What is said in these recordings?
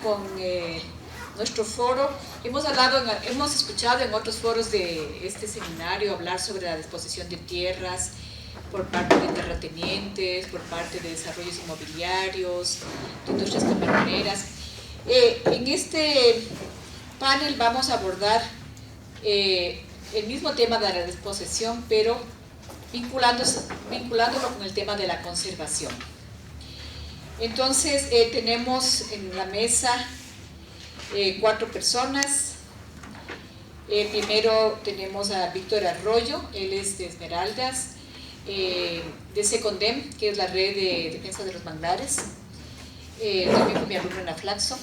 Con nuestro foro, hemos escuchado en otros foros de este seminario hablar sobre la disposición de tierras por parte de terratenientes, por parte de desarrollos inmobiliarios, de industrias camaroneras. En este panel vamos a abordar el mismo tema de la disposición, pero vinculándolo con el tema de la conservación. Entonces, tenemos en la mesa 4 personas. Primero tenemos a Víctor Arroyo, él es de Esmeraldas, de SECONDEM, que es la red de defensa de los manglares. También fue mi alumno en Aflaxo.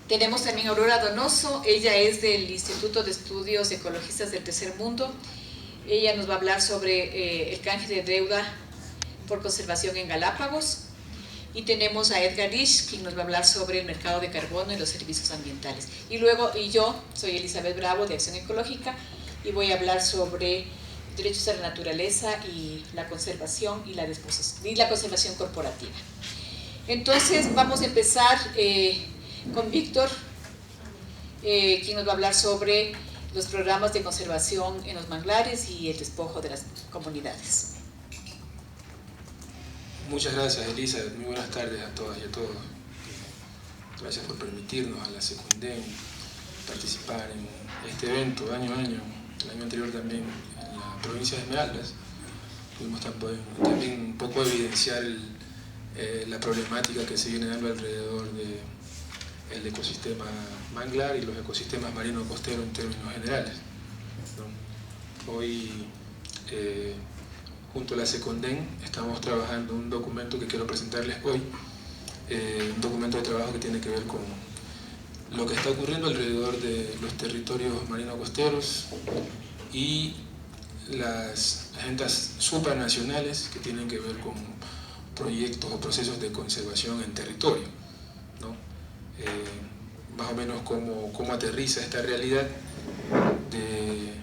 Tenemos también a Aurora Donoso, ella es del Instituto de Estudios Ecologistas del Tercer Mundo. Ella nos va a hablar sobre el canje de deuda por conservación en Galápagos. Y tenemos a Edgar Isch, quien nos va a hablar sobre el mercado de carbono y los servicios ambientales. Y yo soy Elizabeth Bravo, de Acción Ecológica, y voy a hablar sobre derechos a la naturaleza y la conservación y la conservación corporativa. Entonces vamos a empezar con Víctor, quien nos va a hablar sobre los programas de conservación en los manglares y el despojo de las comunidades. Muchas gracias, Elisa. Muy buenas tardes a todas y a todos. Gracias por permitirnos a la SECONDEM participar en este evento año a año. El año anterior también en la provincia de Esmeraldas. Pudimos también un poco evidenciar la problemática que se viene dando alrededor del ecosistema manglar y los ecosistemas marino-costeros en términos generales, ¿no? Hoy, junto a la SECONDEM, estamos trabajando un documento que quiero presentarles hoy, un documento de trabajo que tiene que ver con lo que está ocurriendo alrededor de los territorios marino-costeros y las agendas supranacionales que tienen que ver con proyectos o procesos de conservación en territorio, ¿no? Más o menos cómo aterriza esta realidad de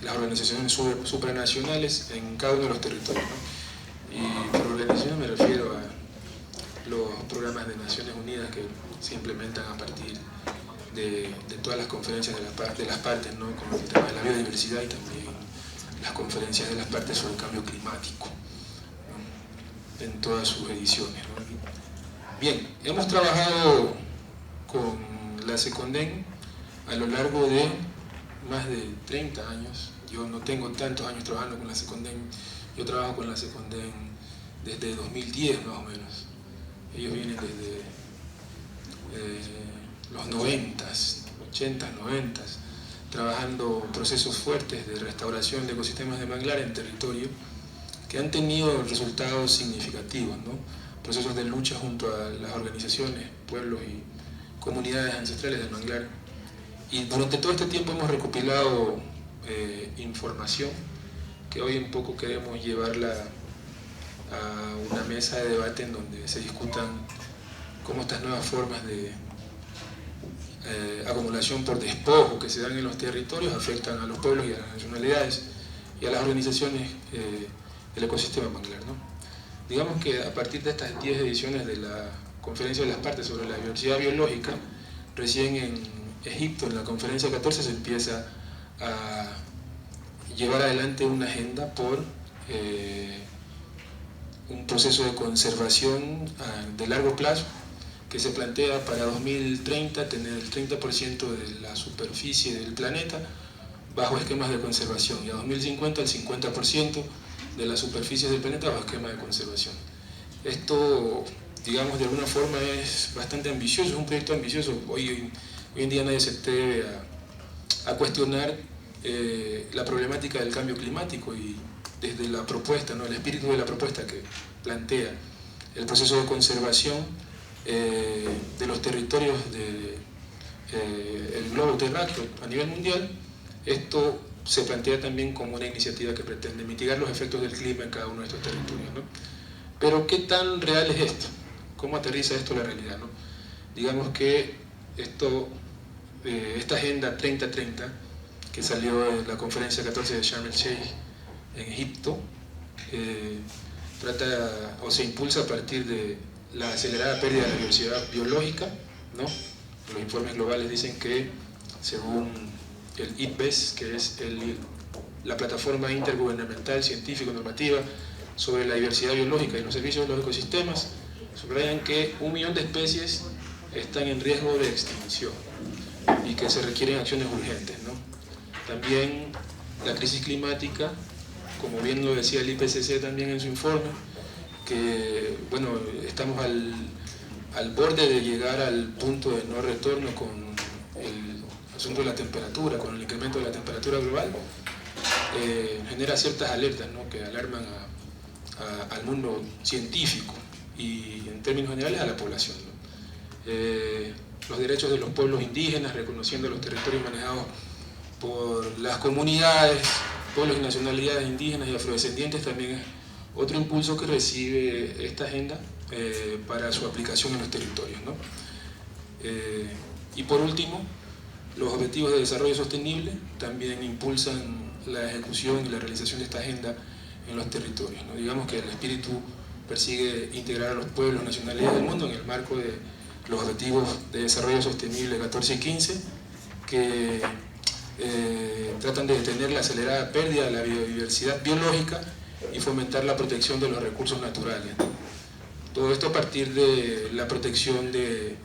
las organizaciones supranacionales en cada uno de los territorios, ¿no? Y por organizaciones me refiero a los programas de Naciones Unidas que se implementan a partir de todas las conferencias de las partes, ¿no? Con el tema de la biodiversidad y también las conferencias de las partes sobre el cambio climático, ¿no? En todas sus ediciones, ¿no? Bien, hemos trabajado con la SECONDEM a lo largo de más de 30 años. Yo no tengo tantos años trabajando con la SECONDEM, yo trabajo con la SECONDEM desde 2010 más o menos. Ellos vienen desde los 90s, 80s, 90s, trabajando procesos fuertes de restauración de ecosistemas de manglar en territorio que han tenido resultados significativos, ¿no? Procesos de lucha junto a las organizaciones, pueblos y comunidades ancestrales del manglar. Y durante todo este tiempo hemos recopilado información que hoy un poco queremos llevarla a una mesa de debate en donde se discutan cómo estas nuevas formas de acumulación por despojo que se dan en los territorios afectan a los pueblos y a las nacionalidades y a las organizaciones del ecosistema manglar, ¿no? Digamos que a partir de estas 10 ediciones de la Conferencia de las Partes sobre la Diversidad Biológica, recién en Egipto, en la conferencia 14, se empieza a llevar adelante una agenda por un proceso de conservación de largo plazo que se plantea para 2030 tener el 30% de la superficie del planeta bajo esquemas de conservación y a 2050 el 50% de la superficie del planeta bajo esquema de conservación. Esto, digamos, de alguna forma es bastante ambicioso, es un proyecto ambicioso. Hoy en día nadie se atreve a cuestionar la problemática del cambio climático y desde la propuesta, ¿no? El espíritu de la propuesta que plantea el proceso de conservación de los territorios del globo terráqueo a nivel mundial, esto se plantea también como una iniciativa que pretende mitigar los efectos del clima en cada uno de estos territorios, ¿no? Pero ¿qué tan real es esto? ¿Cómo aterriza esto a la realidad, ¿no? Digamos que esta Agenda 2030, que salió de la conferencia 14 de Sharm el Sheikh en Egipto, trata o se impulsa a partir de la acelerada pérdida de la diversidad biológica, ¿no? Los informes globales dicen que, según el IPBES, que es la plataforma intergubernamental científico-normativa sobre la diversidad biológica y los servicios de los ecosistemas, subrayan que 1 millón de especies están en riesgo de extinción y que se requieren acciones urgentes, ¿no? También la crisis climática, como bien lo decía el IPCC también en su informe, que bueno, estamos al borde de llegar al punto de no retorno con el asunto de la temperatura, con el incremento de la temperatura global, genera ciertas alertas, ¿no?, que alarman al mundo científico y en términos generales a la población, ¿no? Los derechos de los pueblos indígenas, reconociendo los territorios manejados por las comunidades, pueblos y nacionalidades indígenas y afrodescendientes, también es otro impulso que recibe esta agenda para su aplicación en los territorios, ¿no? Y por último, los objetivos de desarrollo sostenible también impulsan la ejecución y la realización de esta agenda en los territorios, ¿no? Digamos que el espíritu persigue integrar a los pueblos, nacionalidades del mundo en el marco de los objetivos de desarrollo sostenible 14 y 15, que tratan de detener la acelerada pérdida de la biodiversidad biológica y fomentar la protección de los recursos naturales. Todo esto a partir de la protección de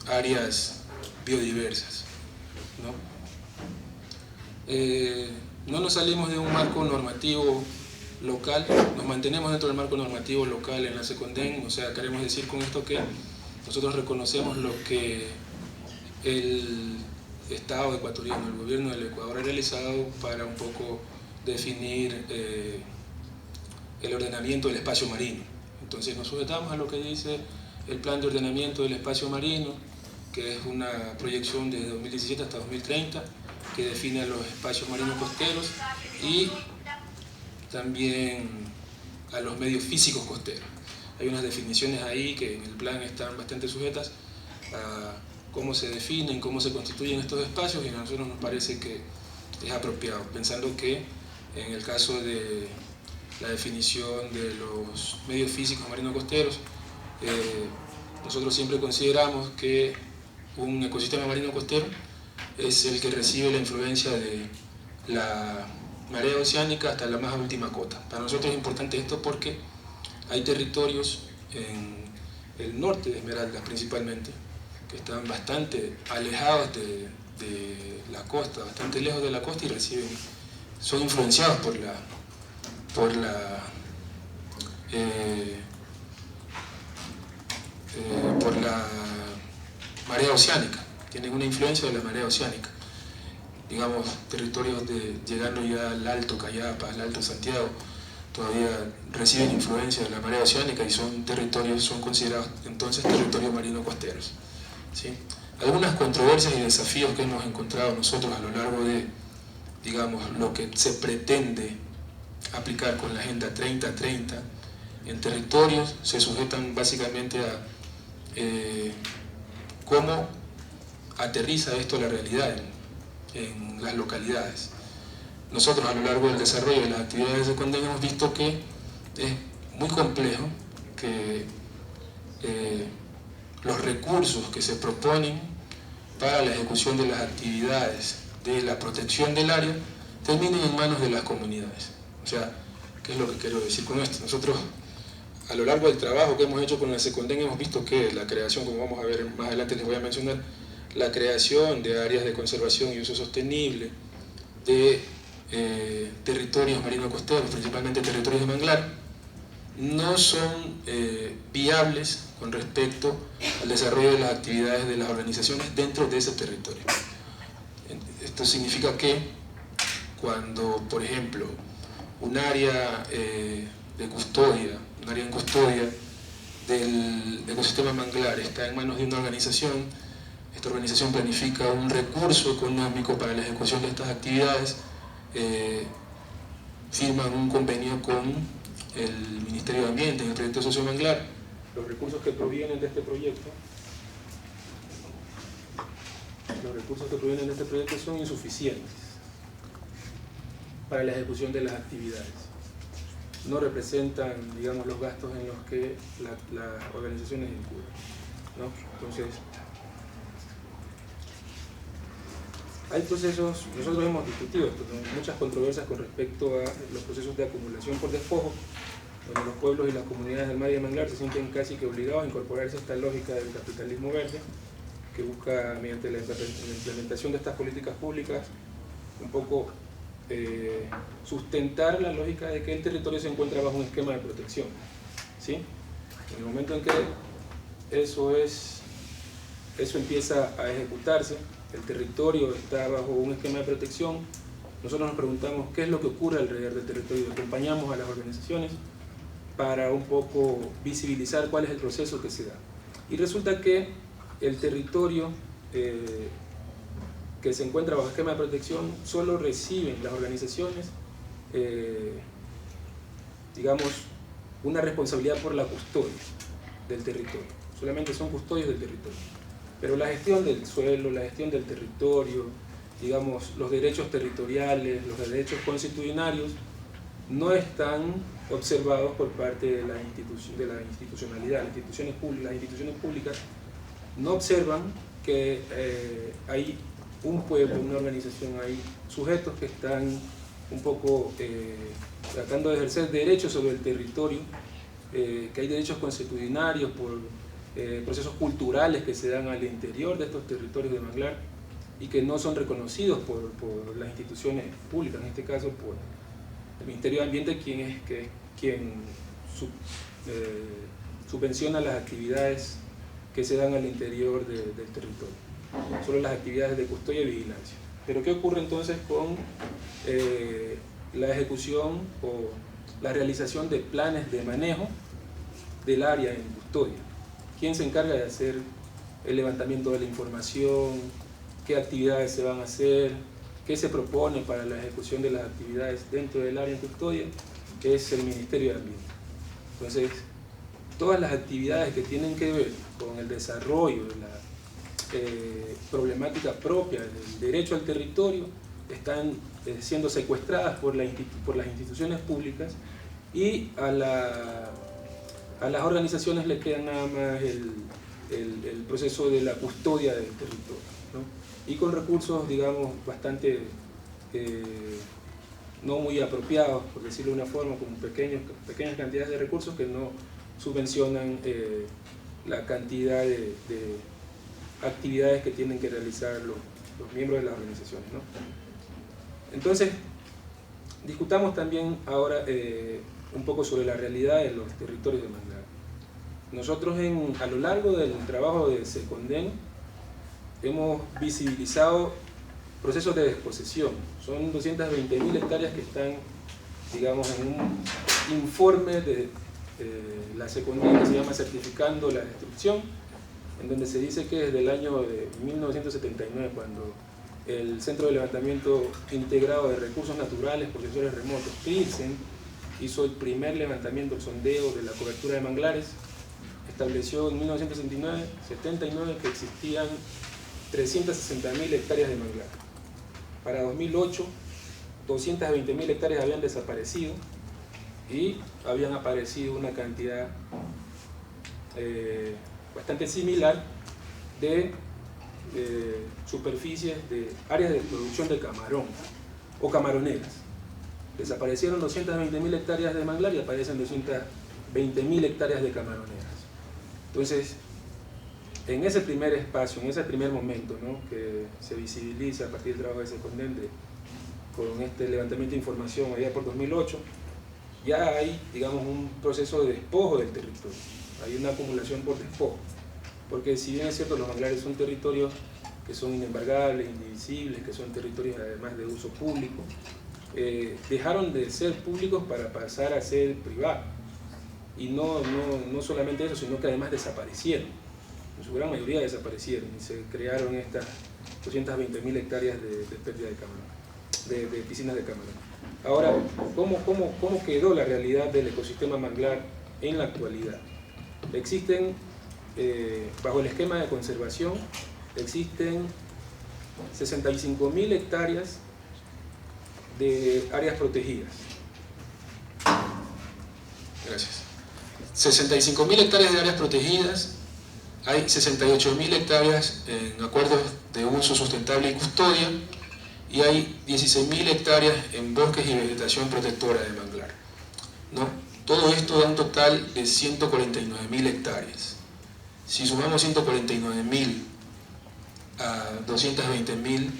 áreas biodiversas, ¿no? No nos salimos de un marco normativo local, nos mantenemos dentro del marco normativo local en la SECONDEN. O sea, queremos decir con esto que nosotros reconocemos lo que el Estado ecuatoriano, el gobierno del Ecuador ha realizado para un poco definir el ordenamiento del espacio marino. Entonces nos sujetamos a lo que dice el Plan de Ordenamiento del Espacio Marino, que es una proyección desde 2017 hasta 2030, que define los espacios marinos costeros y también a los medios físicos costeros. Hay unas definiciones ahí que en el plan están bastante sujetas a cómo se definen, cómo se constituyen estos espacios, y a nosotros nos parece que es apropiado, pensando que en el caso de la definición de los medios físicos marinos costeros, nosotros siempre consideramos que un ecosistema marino costero es el que recibe la influencia de la marea oceánica hasta la más última cota. Para nosotros es importante esto porque hay territorios en el norte de Esmeraldas principalmente, que están bastante alejados de la costa, bastante lejos de la costa, y son influenciados por la marea oceánica, tienen una influencia de la marea oceánica. Digamos, territorios llegando ya al Alto Cayapa, al Alto Santiago, todavía reciben influencia de la marea oceánica y son considerados entonces territorios marinos costeros, ¿sí? Algunas controversias y desafíos que hemos encontrado nosotros a lo largo de, digamos, lo que se pretende aplicar con la Agenda 2030 en territorios se sujetan básicamente a cómo aterriza esto a la realidad en las localidades. Nosotros a lo largo del desarrollo de las actividades de SECONDEN hemos visto que es muy complejo que los recursos que se proponen para la ejecución de las actividades de la protección del área terminen en manos de las comunidades. O sea, ¿qué es lo que quiero decir con esto? Nosotros a lo largo del trabajo que hemos hecho con la SECONDEN hemos visto que la creación, como vamos a ver más adelante les voy a mencionar, la creación de áreas de conservación y uso sostenible de territorios marino-costeros, principalmente territorios de manglar, no son viables con respecto al desarrollo de las actividades de las organizaciones dentro de ese territorio. Esto significa que cuando, por ejemplo, un área de custodia, un área en custodia del ecosistema manglar está en manos de una organización, esta organización planifica un recurso económico para la ejecución de estas actividades, firman un convenio con el Ministerio de Ambiente en el proyecto Socio Manglar. Los recursos que provienen de este proyecto son insuficientes para la ejecución de las actividades. no representan, digamos, los gastos en los que las organizaciones incurren, ¿no? Entonces, hay procesos, nosotros hemos discutido esto, ¿no? Muchas controversias con respecto a los procesos de acumulación por despojo, donde los pueblos y las comunidades del Mare y Manglar se sienten casi que obligados a incorporarse a esta lógica del capitalismo verde, que busca, mediante la implementación de estas políticas públicas, un poco sustentar la lógica de que el territorio se encuentra bajo un esquema de protección, ¿sí? En el momento en que eso empieza a ejecutarse, el territorio está bajo un esquema de protección, nosotros nos preguntamos qué es lo que ocurre alrededor del territorio, acompañamos a las organizaciones para un poco visibilizar cuál es el proceso que se da. Y resulta que el territorio que se encuentra bajo esquema de protección solo reciben las organizaciones, digamos, una responsabilidad por la custodia del territorio. Solamente son custodios del territorio. Pero la gestión del suelo, la gestión del territorio, digamos, los derechos territoriales, los derechos constitucionarios, no están observados por parte de la institucionalidad. Las instituciones públicas no observan que hay un pueblo, una organización, hay sujetos que están un poco tratando de ejercer derechos sobre el territorio, que hay derechos constitucionarios por procesos culturales que se dan al interior de estos territorios de manglar y que no son reconocidos por las instituciones públicas, en este caso por el Ministerio de Ambiente, quien subvenciona las actividades que se dan al interior del territorio, solo las actividades de custodia y vigilancia. Pero ¿qué ocurre entonces con la ejecución o la realización de planes de manejo del área en custodia? ¿Quién se encarga de hacer el levantamiento de la información? ¿Qué actividades se van a hacer? ¿Qué se propone para la ejecución de las actividades dentro del área en custodia? Es el Ministerio de Ambiente. Entonces, todas las actividades que tienen que ver con el desarrollo de la problemática propia del derecho al territorio están siendo secuestradas por las instituciones públicas, y a las organizaciones les queda nada más el proceso de la custodia del territorio, ¿no? Y con recursos, digamos, bastante no muy apropiados, por decirlo de una forma, con pequeñas cantidades de recursos que no subvencionan la cantidad de actividades que tienen que realizar los miembros de las organizaciones, ¿no? Entonces, discutamos también ahora un poco sobre la realidad de los territorios de manglar. Nosotros a lo largo del trabajo de Seconden hemos visibilizado procesos de desposesión. Son 220.000 hectáreas que están, digamos, en un informe de la Seconden que se llama Certificando la Destrucción, en donde se dice que desde el año de 1979, cuando el Centro de Levantamiento Integrado de Recursos Naturales por Sensores Remotos, CLIRSEN, hizo el primer sondeo de la cobertura de manglares, estableció en 1979 que existían 360.000 hectáreas de manglar. Para 2008, 220.000 hectáreas habían desaparecido y habían aparecido una cantidad bastante similar de superficies de áreas de producción de camarón o camaroneras. Desaparecieron 220.000 hectáreas de manglar y aparecen 220.000 hectáreas de camaroneras. Entonces, en ese primer espacio, en ese primer momento, ¿no?, que se visibiliza a partir del trabajo de Seconden con este levantamiento de información allá por 2008, ya hay, digamos, un proceso de despojo del territorio. Hay una acumulación por despojo, porque si bien es cierto, los manglares son territorios que son inembargables, indivisibles, que son territorios además de uso público, dejaron de ser públicos para pasar a ser privados, y no solamente eso, sino que además desaparecieron, en su gran mayoría desaparecieron, y se crearon estas 220.000 hectáreas de pérdida de camarón, de piscinas de camarón. Ahora, ¿cómo quedó la realidad del ecosistema manglar en la actualidad? Existen, bajo el esquema de conservación, existen 65.000 hectáreas de áreas protegidas. Gracias. 65.000 hectáreas de áreas protegidas, hay 68.000 hectáreas en acuerdos de uso sustentable y custodia, y hay 16.000 hectáreas en bosques y vegetación protectora de manglar, ¿no? Todo esto da un total de 149.000 hectáreas. Si sumamos 149.000 a 220.000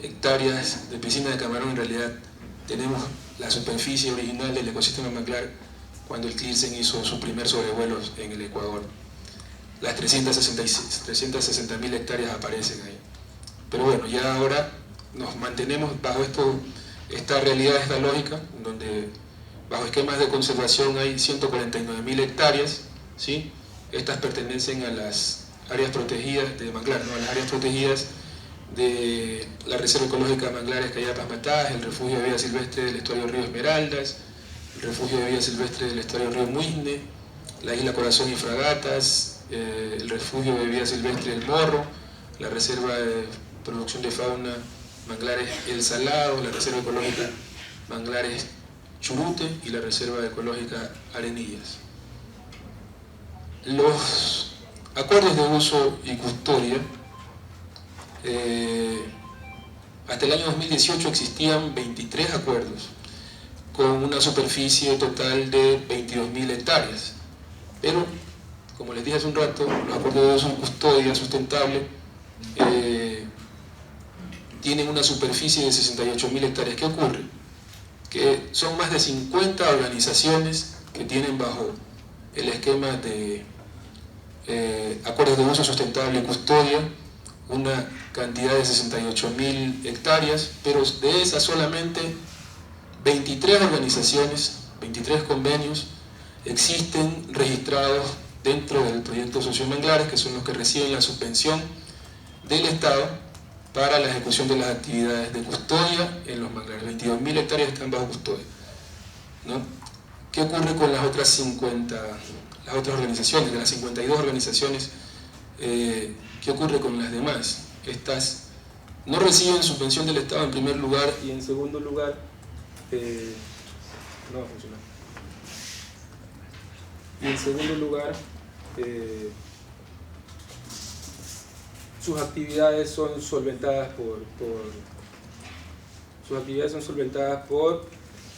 hectáreas de piscina de camarón, en realidad tenemos la superficie original del ecosistema manglar cuando el CLIRSEN hizo su primer sobrevuelo en el Ecuador. Las 360.000 hectáreas aparecen ahí. Pero bueno, ya ahora nos mantenemos bajo esta realidad, esta lógica, donde bajo esquemas de conservación hay 149.000 hectáreas, ¿sí? Estas pertenecen a las áreas protegidas de manglar, ¿no? A las áreas protegidas de la Reserva Ecológica de Manglares Cayapa-Matás, el Refugio de Vida Silvestre del Estuario Río Esmeraldas, el Refugio de Vida Silvestre del Estuario Río Muisne, la Isla Corazón y Fragatas, el Refugio de Vida Silvestre del Morro, la Reserva de Producción de Fauna Manglares El Salado, la Reserva Ecológica Manglares Churute y la Reserva Ecológica Arenillas. Los acuerdos de uso y custodia, hasta el año 2018 existían 23 acuerdos con una superficie total de 22.000 hectáreas, pero como les dije hace un rato, los acuerdos de uso y custodia sustentable tienen una superficie de 68.000 hectáreas. ¿Qué ocurre? Que son más de 50 organizaciones que tienen bajo el esquema de acuerdos de uso sustentable y custodia una cantidad de 68.000 hectáreas, pero de esas solamente 23 organizaciones, 23 convenios existen registrados dentro del proyecto Sociomanglares, que son los que reciben la subvención del Estado para la ejecución de las actividades de custodia en los manglares. 22.000 hectáreas están bajo custodia, ¿no? ¿Qué ocurre con las otras 50, las otras organizaciones? De las 52 organizaciones, ¿qué ocurre con las demás? Estas no reciben subvención del Estado en primer lugar, y en segundo lugar no va a funcionar. Y en segundo lugar, sus actividades son solventadas por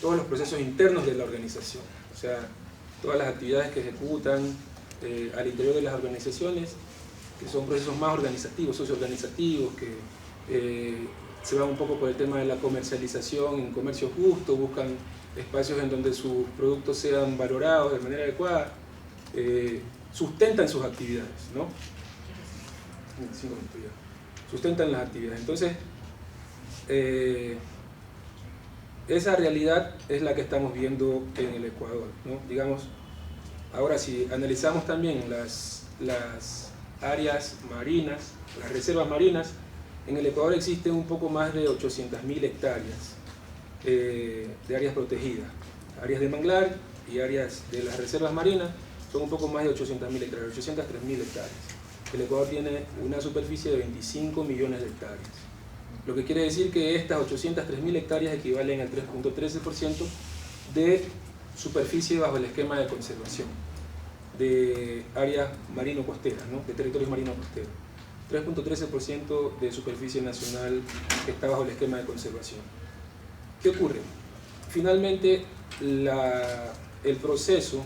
todos los procesos internos de la organización. O sea, todas las actividades que ejecutan al interior de las organizaciones, que son procesos más organizativos, socioorganizativos, que se van un poco por el tema de la comercialización en comercio justo, buscan espacios en donde sus productos sean valorados de manera adecuada, sustentan sus actividades, ¿no? 25 minutos ya. Sustentan las actividades. Entonces, esa realidad es la que estamos viendo en el Ecuador, ¿no? Digamos, ahora si analizamos también las áreas marinas, las reservas marinas, en el Ecuador existen un poco más de 800.000 hectáreas de áreas protegidas. Áreas de manglar y áreas de las reservas marinas son un poco más de 800.000 hectáreas, 803.000 hectáreas. El Ecuador tiene una superficie de 25 millones de hectáreas. Lo que quiere decir que estas 803.000 hectáreas equivalen al 3.13% de superficie bajo el esquema de conservación de áreas marino-costeras, ¿no? De territorios marino-costeros. 3.13% de superficie nacional que está bajo el esquema de conservación. ¿Qué ocurre? Finalmente, el proceso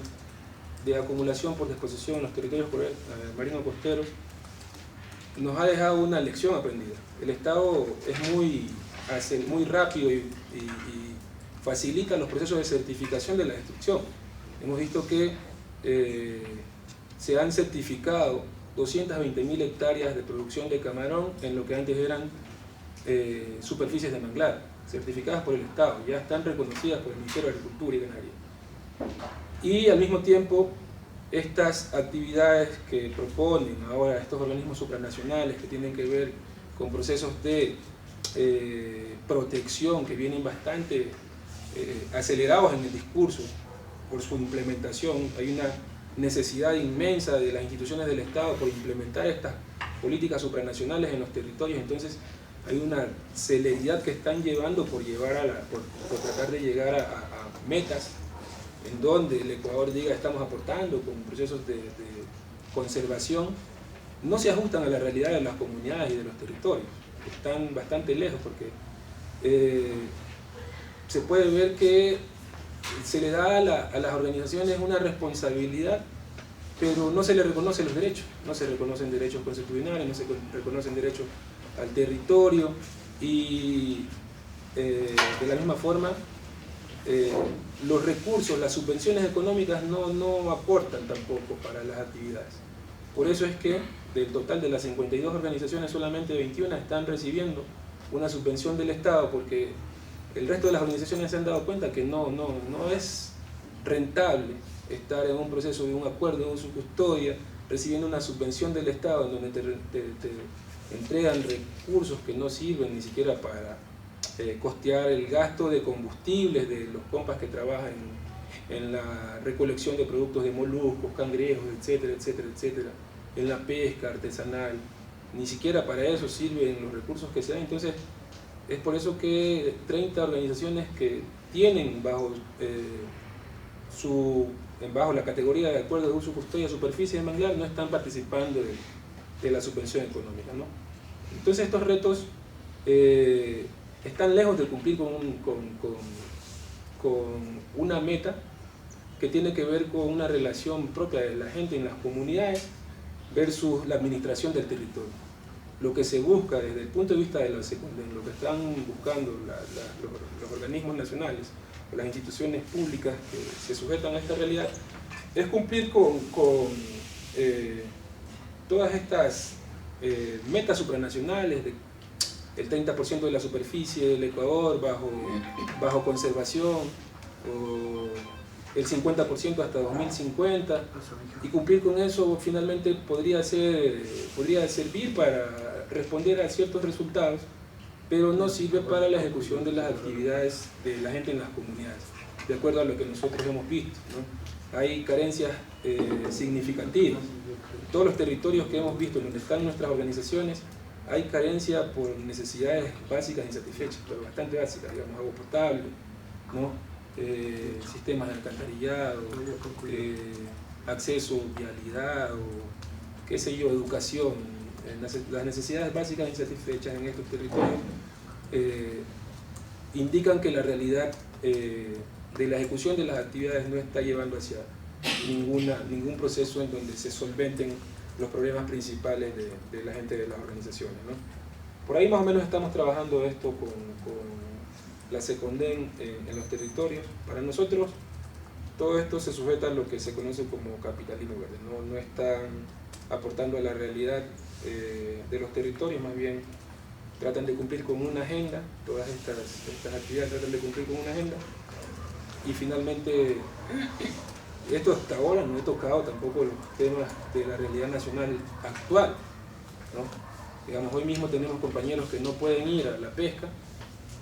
de acumulación por disposición en los territorios marino-costeros nos ha dejado una lección aprendida. El Estado es muy rápido y facilita los procesos de certificación de la destrucción. Hemos visto que se han certificado 220.000 hectáreas de producción de camarón en lo que antes eran superficies de manglar, certificadas por el Estado, ya están reconocidas por el Ministerio de Agricultura y Ganadería. Y al mismo tiempo, estas actividades que proponen ahora estos organismos supranacionales que tienen que ver con procesos de protección que vienen bastante acelerados en el discurso por su implementación. Hay una necesidad inmensa de las instituciones del Estado por implementar estas políticas supranacionales en los territorios. Entonces hay una celeridad que están llevando por tratar de llegar a metas en donde el Ecuador diga estamos aportando con procesos de conservación, no se ajustan a la realidad de las comunidades y de los territorios. Están bastante lejos porque se puede ver que se le da a las organizaciones una responsabilidad, pero no se le reconocen los derechos, no se reconocen derechos constitucionales, no se reconocen derechos al territorio y de la misma forma los recursos, las subvenciones económicas no aportan tampoco para las actividades. Por eso es que del total de las 52 organizaciones solamente 21 están recibiendo una subvención del Estado, porque el resto de las organizaciones se han dado cuenta que no es rentable estar en un proceso de un acuerdo de uso y custodia recibiendo una subvención del Estado en donde te entregan recursos que no sirven ni siquiera para costear el gasto de combustibles de los compas que trabajan en la recolección de productos de moluscos, cangrejos, etcétera, etcétera, etcétera, en la pesca artesanal. Ni siquiera para eso sirven los recursos que se dan. Entonces es por eso que 30 organizaciones que tienen bajo la categoría de acuerdo de uso, custodia, superficie de manglar no están participando de la subvención económica, ¿no? Entonces estos retos están lejos de cumplir con una meta que tiene que ver con una relación propia de la gente en las comunidades versus la administración del territorio. Lo que se busca desde el punto de vista de lo que están buscando los organismos nacionales o las instituciones públicas que se sujetan a esta realidad es cumplir con todas estas metas supranacionales de el 30% de la superficie del Ecuador bajo conservación, o el 50% hasta 2050, y cumplir con eso finalmente podría servir para responder a ciertos resultados, pero no sirve para la ejecución de las actividades de la gente en las comunidades, de acuerdo a lo que nosotros hemos visto, ¿no? Hay carencias significativas. En todos los territorios que hemos visto donde están nuestras organizaciones, hay carencia por necesidades básicas insatisfechas, pero bastante básicas, digamos, agua potable, ¿no? Sistemas de alcantarillado, acceso, vialidad, o qué sé yo, educación. Las necesidades básicas insatisfechas en estos territorios indican que la realidad de la ejecución de las actividades no está llevando hacia ningún proceso en donde se solventen los problemas principales de la gente de las organizaciones, ¿no? Por ahí más o menos estamos trabajando esto con la Seconden en los territorios. Para nosotros todo esto se sujeta a lo que se conoce como capitalismo verde, no están aportando a la realidad de los territorios, más bien tratan de cumplir con una agenda. Todas estas actividades tratan de cumplir con una agenda, y finalmente esto hasta ahora no he tocado tampoco los temas de la realidad nacional actual, ¿no? Digamos, hoy mismo tenemos compañeros que no pueden ir a la pesca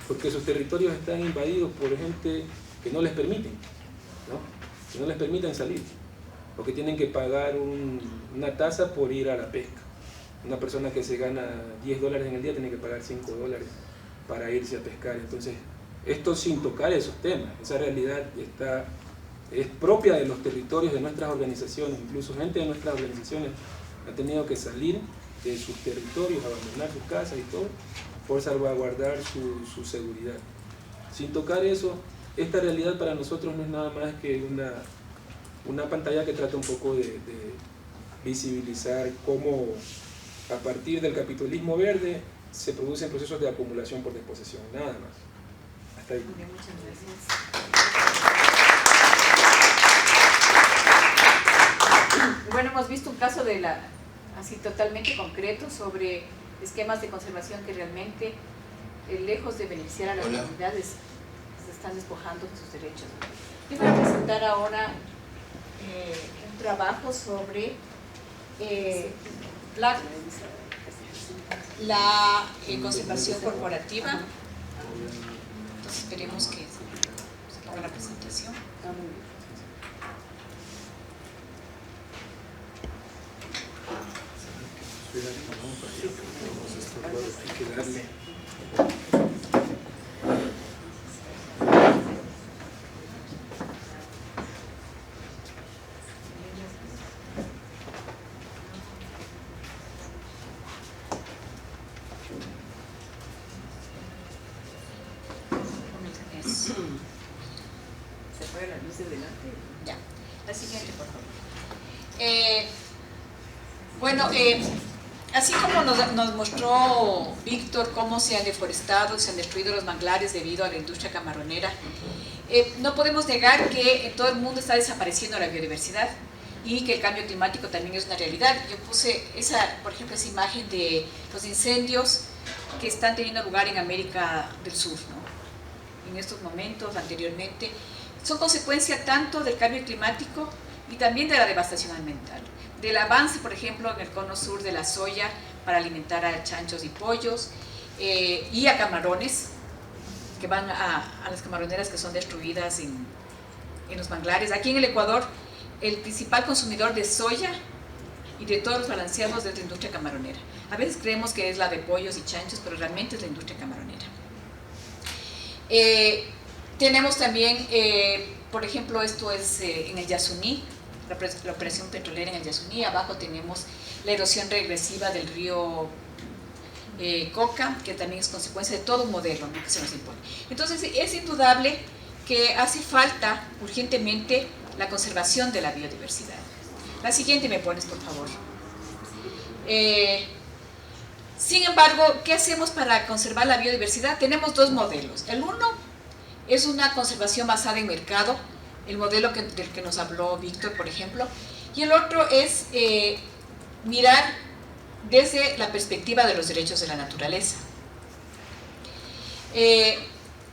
porque sus territorios están invadidos por gente que no les permiten, ¿no? Que no les permiten salir, o que tienen que pagar una tasa por ir a la pesca. Una persona que se gana $10 en el día tiene que pagar $5 para irse a pescar. Entonces, esto sin tocar esos temas, esa realidad es propia de los territorios de nuestras organizaciones. Incluso gente de nuestras organizaciones ha tenido que salir de sus territorios, abandonar sus casas y todo, por salvaguardar su seguridad. Sin tocar eso, esta realidad para nosotros no es nada más que una pantalla que trata un poco de visibilizar cómo a partir del capitalismo verde se producen procesos de acumulación por desposesión, nada más. Hasta ahí. Muchas gracias. Bueno, hemos visto un caso así totalmente concreto sobre esquemas de conservación que realmente, lejos de beneficiar a las comunidades, se están despojando de sus derechos. Yo voy a presentar ahora un trabajo sobre la conservación corporativa. Entonces esperemos que se haga la presentación. ¿Se apaga la luz de delante? Ya. La siguiente, por favor. Así como nos mostró Víctor cómo se han deforestado, se han destruido los manglares debido a la industria camaronera, no podemos negar que en todo el mundo está desapareciendo la biodiversidad y que el cambio climático también es una realidad. Yo puse por ejemplo, esa imagen de los incendios que están teniendo lugar en América del Sur, ¿no? En estos momentos, anteriormente, son consecuencia tanto del cambio climático y también de la devastación ambiental. Del avance, por ejemplo, en el cono sur de la soya para alimentar a chanchos y pollos y a camarones, que van a las camaroneras que son destruidas en los manglares. Aquí en el Ecuador, el principal consumidor de soya y de todos los balanceados es la industria camaronera. A veces creemos que es la de pollos y chanchos, pero realmente es la industria camaronera. Tenemos también, por ejemplo, esto es en el Yasuní, la operación petrolera en el Yasuní. Abajo tenemos la erosión regresiva del río Coca, que también es consecuencia de todo un modelo, ¿no?, que se nos impone. Entonces, es indudable que hace falta urgentemente la conservación de la biodiversidad. La siguiente me pones, por favor. Sin embargo, ¿qué hacemos para conservar la biodiversidad? Tenemos dos modelos. El uno es una conservación basada en mercado, el modelo del que nos habló Víctor, por ejemplo, y el otro es mirar desde la perspectiva de los derechos de la naturaleza.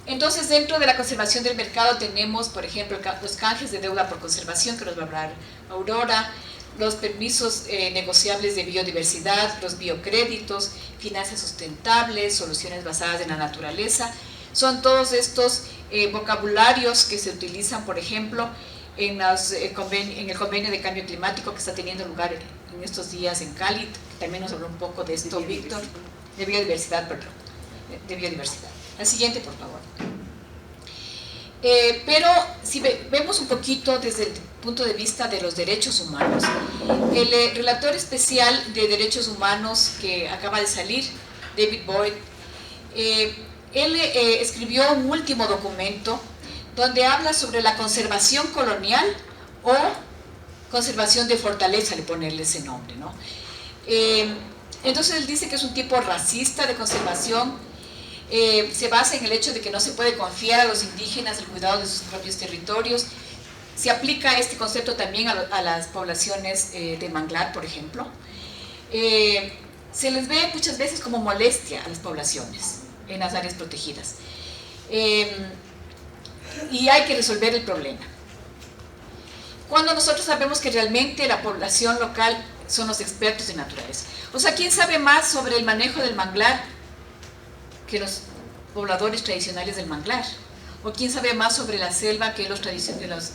Entonces, dentro de la conservación del mercado tenemos, por ejemplo, los canjes de deuda por conservación, que nos va a hablar Aurora, los permisos negociables de biodiversidad, los biocréditos, finanzas sustentables, soluciones basadas en la naturaleza. Son todos estos vocabularios que se utilizan, por ejemplo, en el convenio de cambio climático que está teniendo lugar en estos días en Cali. También nos habló un poco de esto, Víctor, de biodiversidad, perdón, de biodiversidad. La siguiente, por favor. Pero si vemos un poquito desde el punto de vista de los derechos humanos, el relator especial de derechos humanos que acaba de salir, David Boyd, él escribió un último documento donde habla sobre la conservación colonial o conservación de fortaleza, le ponerle ese nombre, ¿no? Entonces él dice que es un tipo racista de conservación. Se basa en el hecho de que no se puede confiar a los indígenas el cuidado de sus propios territorios. Se aplica este concepto también a las poblaciones de manglar, por ejemplo. Se les ve muchas veces como molestia a las poblaciones en las áreas protegidas. Y hay que resolver el problema. Cuando nosotros sabemos que realmente la población local son los expertos de naturaleza. O sea, ¿quién sabe más sobre el manejo del manglar que los pobladores tradicionales del manglar? ¿O quién sabe más sobre la selva que los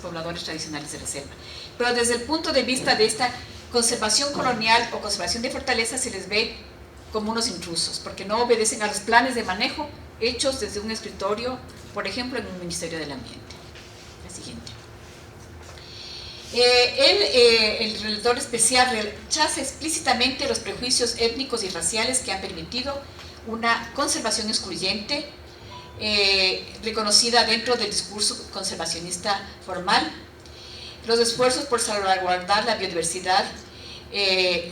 pobladores tradicionales de la selva? Pero desde el punto de vista de esta conservación colonial o conservación de fortaleza se les ve como unos intrusos, porque no obedecen a los planes de manejo hechos desde un escritorio, por ejemplo, en un Ministerio del Ambiente. La siguiente. El relator especial rechaza explícitamente los prejuicios étnicos y raciales que han permitido una conservación excluyente reconocida dentro del discurso conservacionista formal, los esfuerzos por salvaguardar la biodiversidad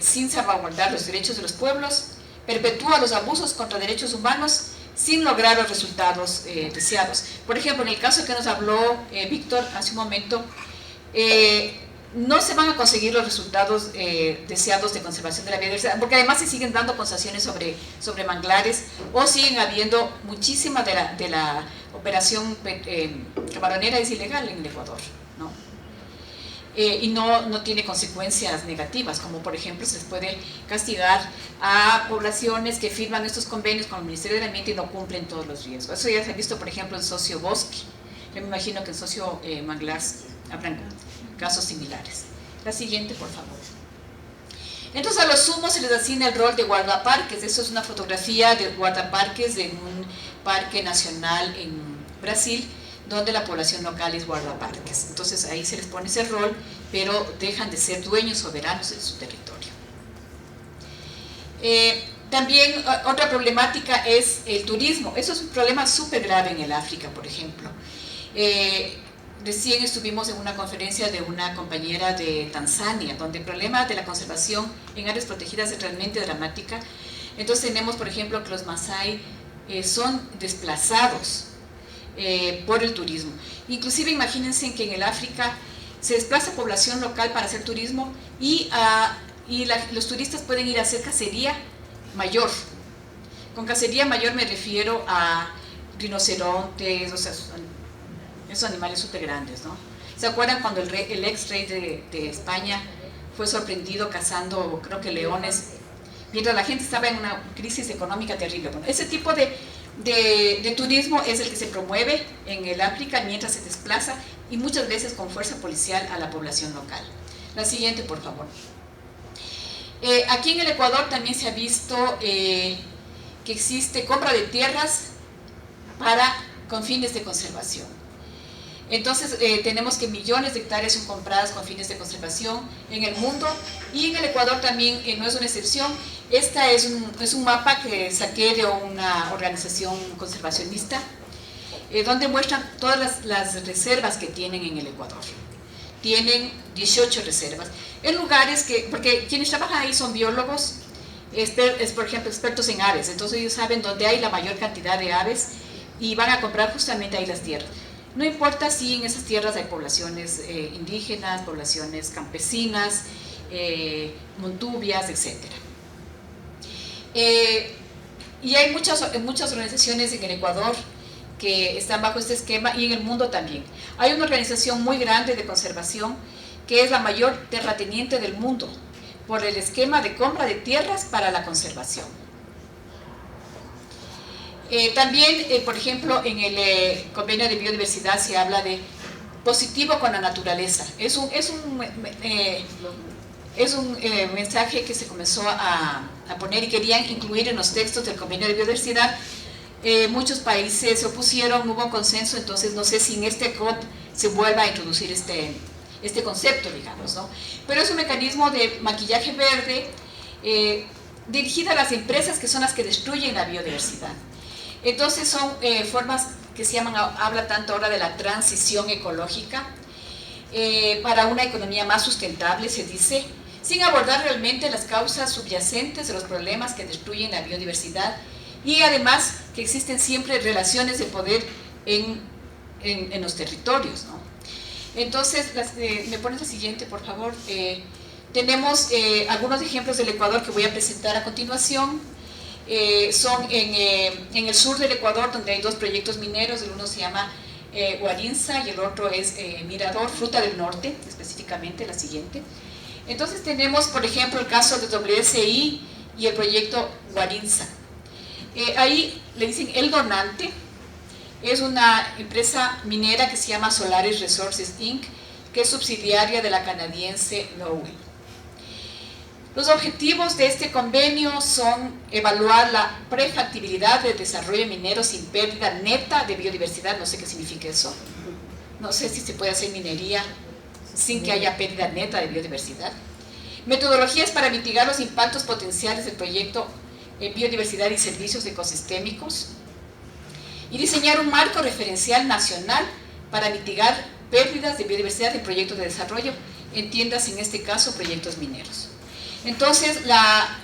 sin salvaguardar los derechos de los pueblos, perpetúa los abusos contra derechos humanos sin lograr los resultados deseados. Por ejemplo, en el caso que nos habló Víctor hace un momento, no se van a conseguir los resultados deseados de conservación de la biodiversidad, porque además se siguen dando concesiones sobre manglares, o siguen habiendo muchísima de la operación camaronera es ilegal en el Ecuador, ¿no? Y no tiene consecuencias negativas, como por ejemplo se les puede castigar a poblaciones que firman estos convenios con el Ministerio del Ambiente y no cumplen todos los riesgos. Eso ya se ha visto, por ejemplo, en Socio Bosque. Yo me imagino que en Socio Manglar habrán casos similares. La siguiente, por favor. Entonces a los sumos se les asigna el rol de guardaparques. Eso es una fotografía de guardaparques de un parque nacional en Brasil, donde la población local es guardaparques. Entonces ahí se les pone ese rol, pero dejan de ser dueños soberanos de su territorio. También otra problemática es el turismo. Eso es un problema súper grave en el África, por ejemplo. Recién estuvimos en una conferencia de una compañera de Tanzania, donde el problema de la conservación en áreas protegidas es realmente dramática. Entonces tenemos, por ejemplo, que los Masái son desplazados por el turismo. Inclusive imagínense que en el África se desplaza población local para hacer turismo y los turistas pueden ir a hacer cacería mayor. Con cacería mayor me refiero a rinocerontes, o sea, esos animales súper grandes, ¿no? ¿Se acuerdan cuando el ex rey de España fue sorprendido cazando, creo que leones, mientras la gente estaba en una crisis económica terrible? Bueno, ese tipo de turismo es el que se promueve en el África mientras se desplaza y muchas veces con fuerza policial a la población local. La siguiente, por favor. Aquí en el Ecuador también se ha visto que existe compra de tierras con fines de conservación. Entonces tenemos que millones de hectáreas son compradas con fines de conservación en el mundo y en el Ecuador también no es una excepción. Esta es un mapa que saqué de una organización conservacionista donde muestran todas las reservas que tienen en el Ecuador. Tienen 18 reservas en lugares porque quienes trabajan ahí son biólogos, por ejemplo expertos en aves, entonces ellos saben dónde hay la mayor cantidad de aves y van a comprar justamente ahí las tierras. No importa si en esas tierras hay poblaciones indígenas, poblaciones campesinas, montubias, etc. Y hay muchas organizaciones en el Ecuador que están bajo este esquema y en el mundo también. Hay una organización muy grande de conservación que es la mayor terrateniente del mundo por el esquema de compra de tierras para la conservación. También, por ejemplo, en el convenio de biodiversidad se habla de positivo con la naturaleza. Es un mensaje que se comenzó a poner y querían incluir en los textos del convenio de biodiversidad. Muchos países se opusieron, no hubo consenso, entonces no sé si en este COP se vuelva a introducir este concepto, digamos, ¿no? Pero es un mecanismo de maquillaje verde dirigido a las empresas que son las que destruyen la biodiversidad. Entonces son formas que se llaman, habla tanto ahora de la transición ecológica para una economía más sustentable, se dice, sin abordar realmente las causas subyacentes de los problemas que destruyen la biodiversidad y además que existen siempre relaciones de poder en los territorios, ¿no? Entonces, me pones la siguiente, por favor. Tenemos algunos ejemplos del Ecuador que voy a presentar a continuación. Son en el sur del Ecuador, donde hay dos proyectos mineros, el uno se llama Guarinza y el otro es Mirador, Fruta del Norte, específicamente, la siguiente. Entonces tenemos, por ejemplo, el caso de WSI y el proyecto Guarinza. Ahí le dicen el donante, es una empresa minera que se llama Solaris Resources Inc., que es subsidiaria de la canadiense Lowell. Los objetivos de este convenio son evaluar la prefactibilidad del desarrollo minero sin pérdida neta de biodiversidad, no sé qué significa eso, no sé si se puede hacer minería sin que haya pérdida neta de biodiversidad. Metodologías para mitigar los impactos potenciales del proyecto en biodiversidad y servicios ecosistémicos, y diseñar un marco referencial nacional para mitigar pérdidas de biodiversidad en proyectos de desarrollo, entiendas en este caso proyectos mineros. Entonces la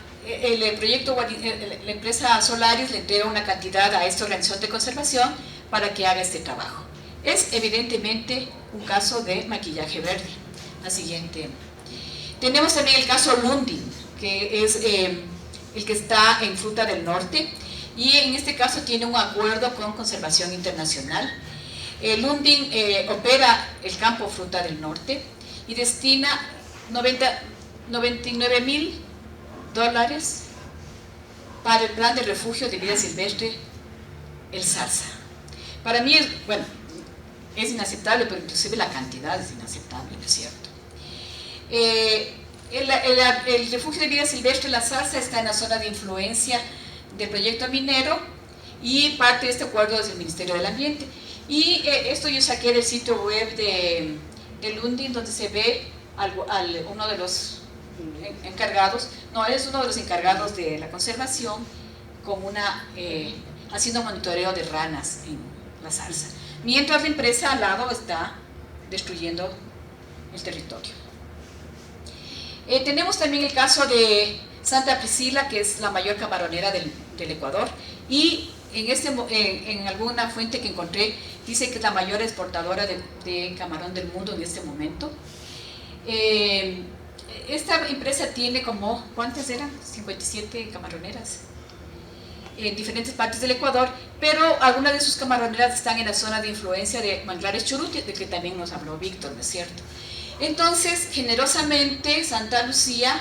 empresa Solaris le entrega una cantidad a esta organización de conservación para que haga este trabajo. Es evidentemente un caso de maquillaje verde. La siguiente. Tenemos también el caso Lundin, que es el que está en Fruta del Norte, y en este caso tiene un acuerdo con Conservación Internacional. Lundin opera el campo Fruta del Norte y destina $99.000 para el plan de refugio de vida silvestre El Zarza. Para mí, es inaceptable, pero inclusive la cantidad es inaceptable, ¿no es cierto? El refugio de vida silvestre La Zarza está en la zona de influencia del proyecto minero y parte de este acuerdo es el Ministerio del Ambiente. Y esto yo saqué del sitio web de Lundin, donde se ve uno de los encargados, no, él es uno de los encargados de la conservación con haciendo monitoreo de ranas en la zarza, mientras la empresa al lado está destruyendo el territorio. Tenemos también el caso de Santa Priscila, que es la mayor camaronera del Ecuador, y en alguna fuente que encontré dice que es la mayor exportadora de camarón del mundo en este momento. Esta empresa tiene como, ¿cuántas eran? 57 camaroneras en diferentes partes del Ecuador, pero algunas de sus camaroneras están en la zona de influencia de Manglares Churruti, de que también nos habló Víctor, ¿no es cierto? Entonces, generosamente, Santa Lucía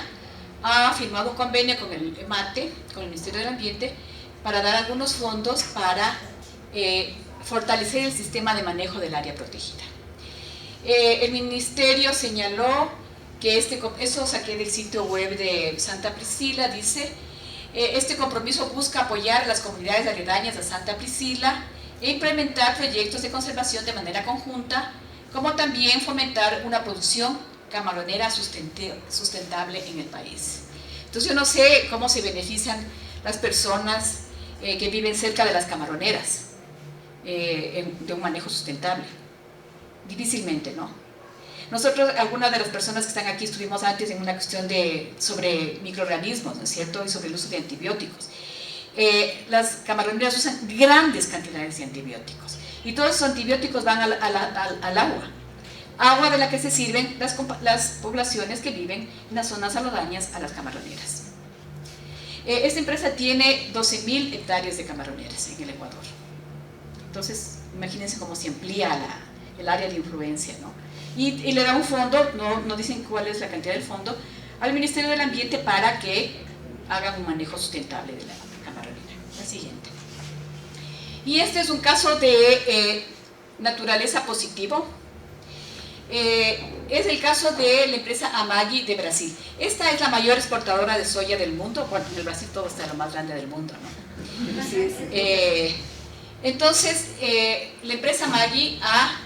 ha firmado un convenio con el MATE, con el Ministerio del Ambiente, para dar algunos fondos para fortalecer el sistema de manejo del área protegida. El Ministerio señaló que eso saqué del sitio web de Santa Priscila, dice, este compromiso busca apoyar a las comunidades aledañas a Santa Priscila e implementar proyectos de conservación de manera conjunta, como también fomentar una producción camaronera sustentable en el país. Entonces yo no sé cómo se benefician las personas que viven cerca de las camaroneras de un manejo sustentable. Difícilmente, ¿no? Nosotros, algunas de las personas que están aquí, estuvimos antes en una cuestión sobre microorganismos, ¿no es cierto?, y sobre el uso de antibióticos. Las camaroneras usan grandes cantidades de antibióticos, y todos esos antibióticos van al agua de la que se sirven las poblaciones que viven en las zonas aledañas a las camaroneras. Esta empresa tiene 12.000 hectáreas de camaroneras en el Ecuador. Entonces, imagínense cómo se amplía el área de influencia, ¿no? Y le da un fondo, no dicen cuál es la cantidad del fondo, al Ministerio del Ambiente para que hagan un manejo sustentable de la camaronera. La siguiente. Y este es un caso de naturaleza positivo. Es el caso de la empresa Amaggi de Brasil. Esta es la mayor exportadora de soya del mundo. Bueno, en el Brasil todo está lo más grande del mundo, ¿no? Entonces, la empresa Amaggi ha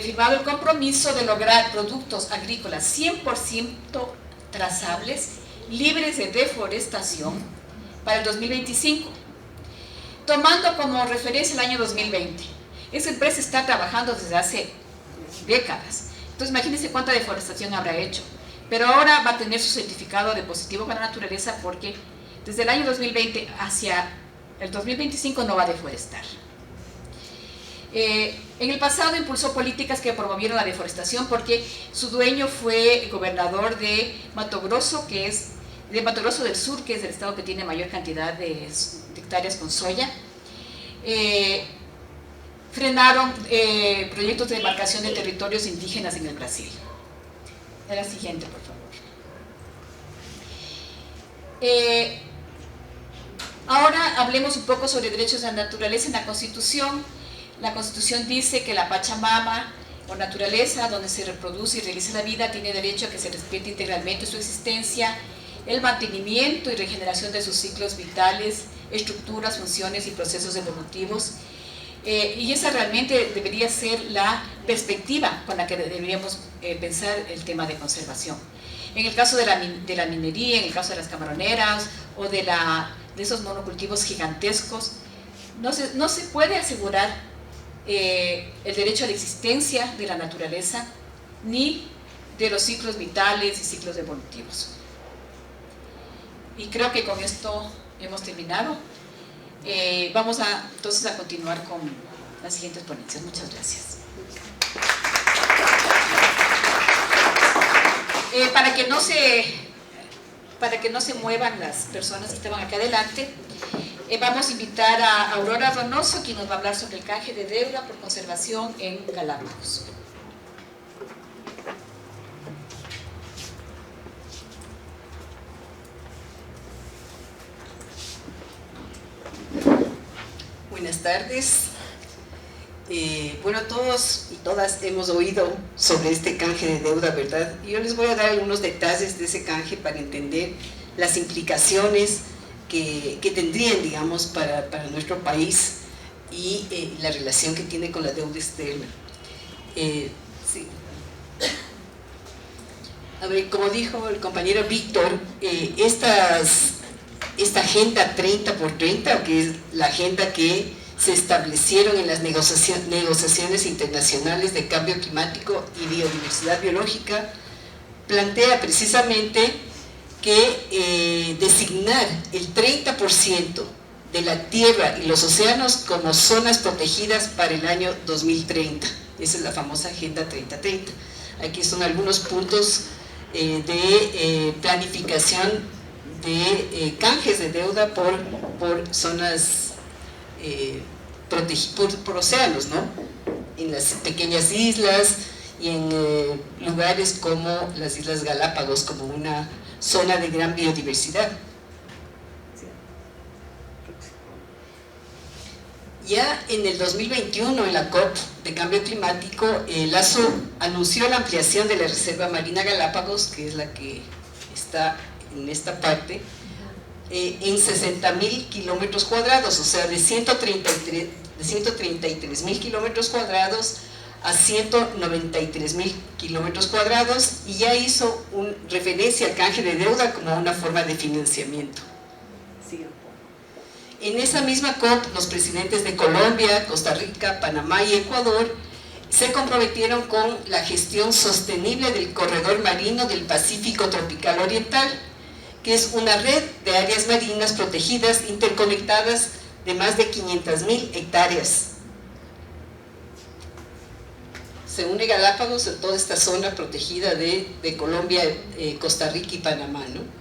firmado el compromiso de lograr productos agrícolas 100% trazables, libres de deforestación, para el 2025, tomando como referencia el año 2020. Esa empresa está trabajando desde hace décadas. Entonces imagínense cuánta deforestación habrá hecho, pero ahora va a tener su certificado de positivo para la naturaleza, porque desde el año 2020 hacia el 2025 no va a deforestar. En el pasado impulsó políticas que promovieron la deforestación, porque su dueño fue gobernador de Mato Grosso, de Mato Grosso del Sur, que es el estado que tiene mayor cantidad de hectáreas con soya. Frenaron proyectos de demarcación de territorios indígenas en el Brasil. La siguiente, por favor. Ahora hablemos un poco sobre derechos de la naturaleza en la Constitución. La Constitución dice que la Pachamama, o naturaleza, donde se reproduce y realiza la vida, tiene derecho a que se respete integralmente su existencia, el mantenimiento y regeneración de sus ciclos vitales, estructuras, funciones y procesos evolutivos. Y esa realmente debería ser la perspectiva con la que deberíamos pensar el tema de conservación. En el caso de la minería, en el caso de las camaroneras o de esos monocultivos gigantescos, no se puede asegurar el derecho a la existencia de la naturaleza ni de los ciclos vitales y ciclos evolutivos. Y creo que con esto hemos terminado. Vamos entonces a continuar con las siguientes ponencias. Muchas gracias. Para que no se muevan las personas que estaban acá adelante, vamos a invitar a Aurora Donoso, quien nos va a hablar sobre el canje de deuda por conservación en Galápagos. Buenas tardes. Bueno, todos y todas hemos oído sobre este canje de deuda, ¿verdad? Y yo les voy a dar algunos detalles de ese canje para entender las implicaciones que tendrían, digamos, para nuestro país y la relación que tiene con la deuda externa. Sí. A ver, como dijo el compañero Víctor, esta Agenda 30x30, que es la agenda que se establecieron en las negociaciones internacionales de cambio climático y biodiversidad biológica, plantea precisamente que designar el 30% de la tierra y los océanos como zonas protegidas para el año 2030. Esa es la famosa Agenda 3030. Aquí son algunos puntos de planificación de canjes de deuda por zonas por océanos, ¿no? En las pequeñas islas y en lugares como las Islas Galápagos, como una zona de gran biodiversidad. Ya en el 2021, en la COP de Cambio Climático, LASO anunció la ampliación de la Reserva Marina Galápagos, que es la que está en esta parte, en 60.000 kilómetros cuadrados, o sea, de 133.000 kilómetros cuadrados a 193.000 kilómetros cuadrados, y ya hizo referencia al canje de deuda como una forma de financiamiento. En esa misma COP, los presidentes de Colombia, Costa Rica, Panamá y Ecuador se comprometieron con la gestión sostenible del corredor marino del Pacífico Tropical Oriental, que es una red de áreas marinas protegidas interconectadas de más de 500.000 hectáreas. Se une Galápagos en toda esta zona protegida de Colombia, Costa Rica y Panamá, ¿no?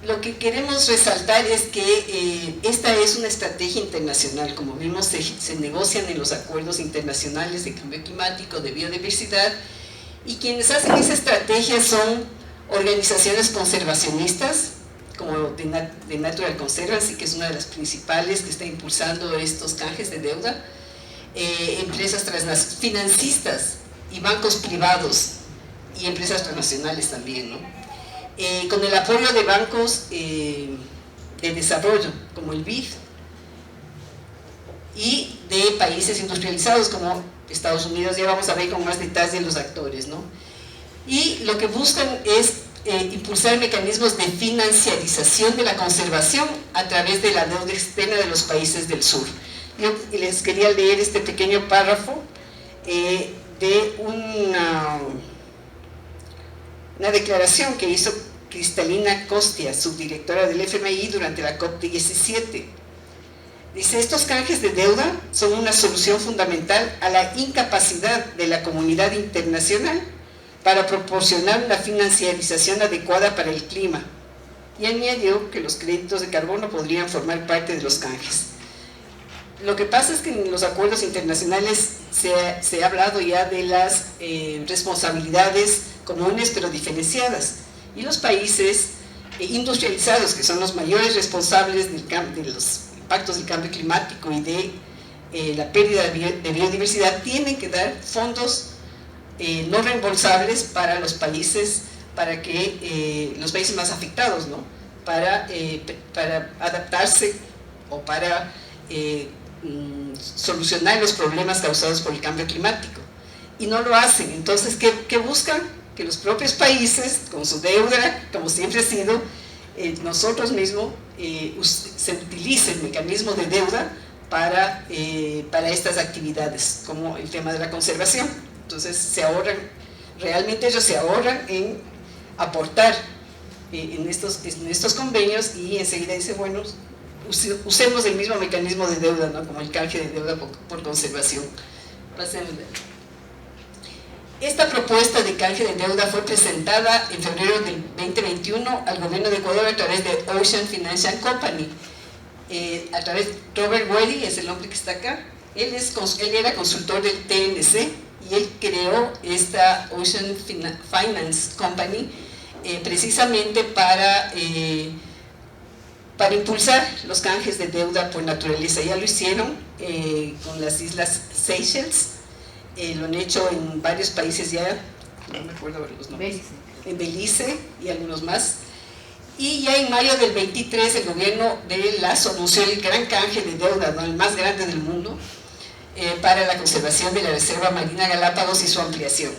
Lo que queremos resaltar es que esta es una estrategia internacional. Como vimos, se negocian en los acuerdos internacionales de cambio climático, de biodiversidad, y quienes hacen esa estrategia son organizaciones conservacionistas, como The Natural Conservancy, que es una de las principales que está impulsando estos canjes de deuda, empresas financistas y bancos privados y empresas transnacionales también, ¿no? Con el apoyo de bancos de desarrollo, como el BID, y de países industrializados como Estados Unidos. Ya vamos a ver con más detalle los actores, ¿no? Y lo que buscan es impulsar mecanismos de financiarización de la conservación a través de la deuda externa de los países del sur. Yo les quería leer este pequeño párrafo de una declaración que hizo Cristalina Costia, subdirectora del FMI, durante la COP17. Dice: estos canjes de deuda son una solución fundamental a la incapacidad de la comunidad internacional para proporcionar una financiarización adecuada para el clima. Y añadió que los créditos de carbono podrían formar parte de los canjes. Lo que pasa es que en los acuerdos internacionales se ha hablado ya de las responsabilidades comunes pero diferenciadas, y los países industrializados, que son los mayores responsables de los impactos del cambio climático y de la pérdida de biodiversidad, tienen que dar fondos no reembolsables para los países, para que los países más afectados, ¿no? para adaptarse o para solucionar los problemas causados por el cambio climático, y no lo hacen. Entonces, ¿qué buscan? Que los propios países, con su deuda, como siempre ha sido, nosotros mismos, se utilice el mecanismo de deuda para estas actividades, como el tema de la conservación. Entonces, realmente ellos se ahorran en aportar en estos convenios, y enseguida dice, bueno, usemos el mismo mecanismo de deuda, ¿no? Como el canje de deuda por conservación. Pasemos. Esta propuesta de canje de deuda fue presentada en febrero del 2021 al gobierno de Ecuador a través de Ocean Financial Company. A través de Robert Weddy, es el hombre que está acá. Él era consultor del TNC y él creó esta Ocean Finance Company precisamente para impulsar los canjes de deuda por naturaleza. Ya lo hicieron con las Islas Seychelles. Lo han hecho en varios países ya, no me acuerdo los nombres, en Belice y algunos más. Y ya en mayo del 23 el gobierno de LASO anunció el gran canje de deuda, ¿no? El más grande del mundo, para la conservación de la Reserva Marina Galápagos y su ampliación.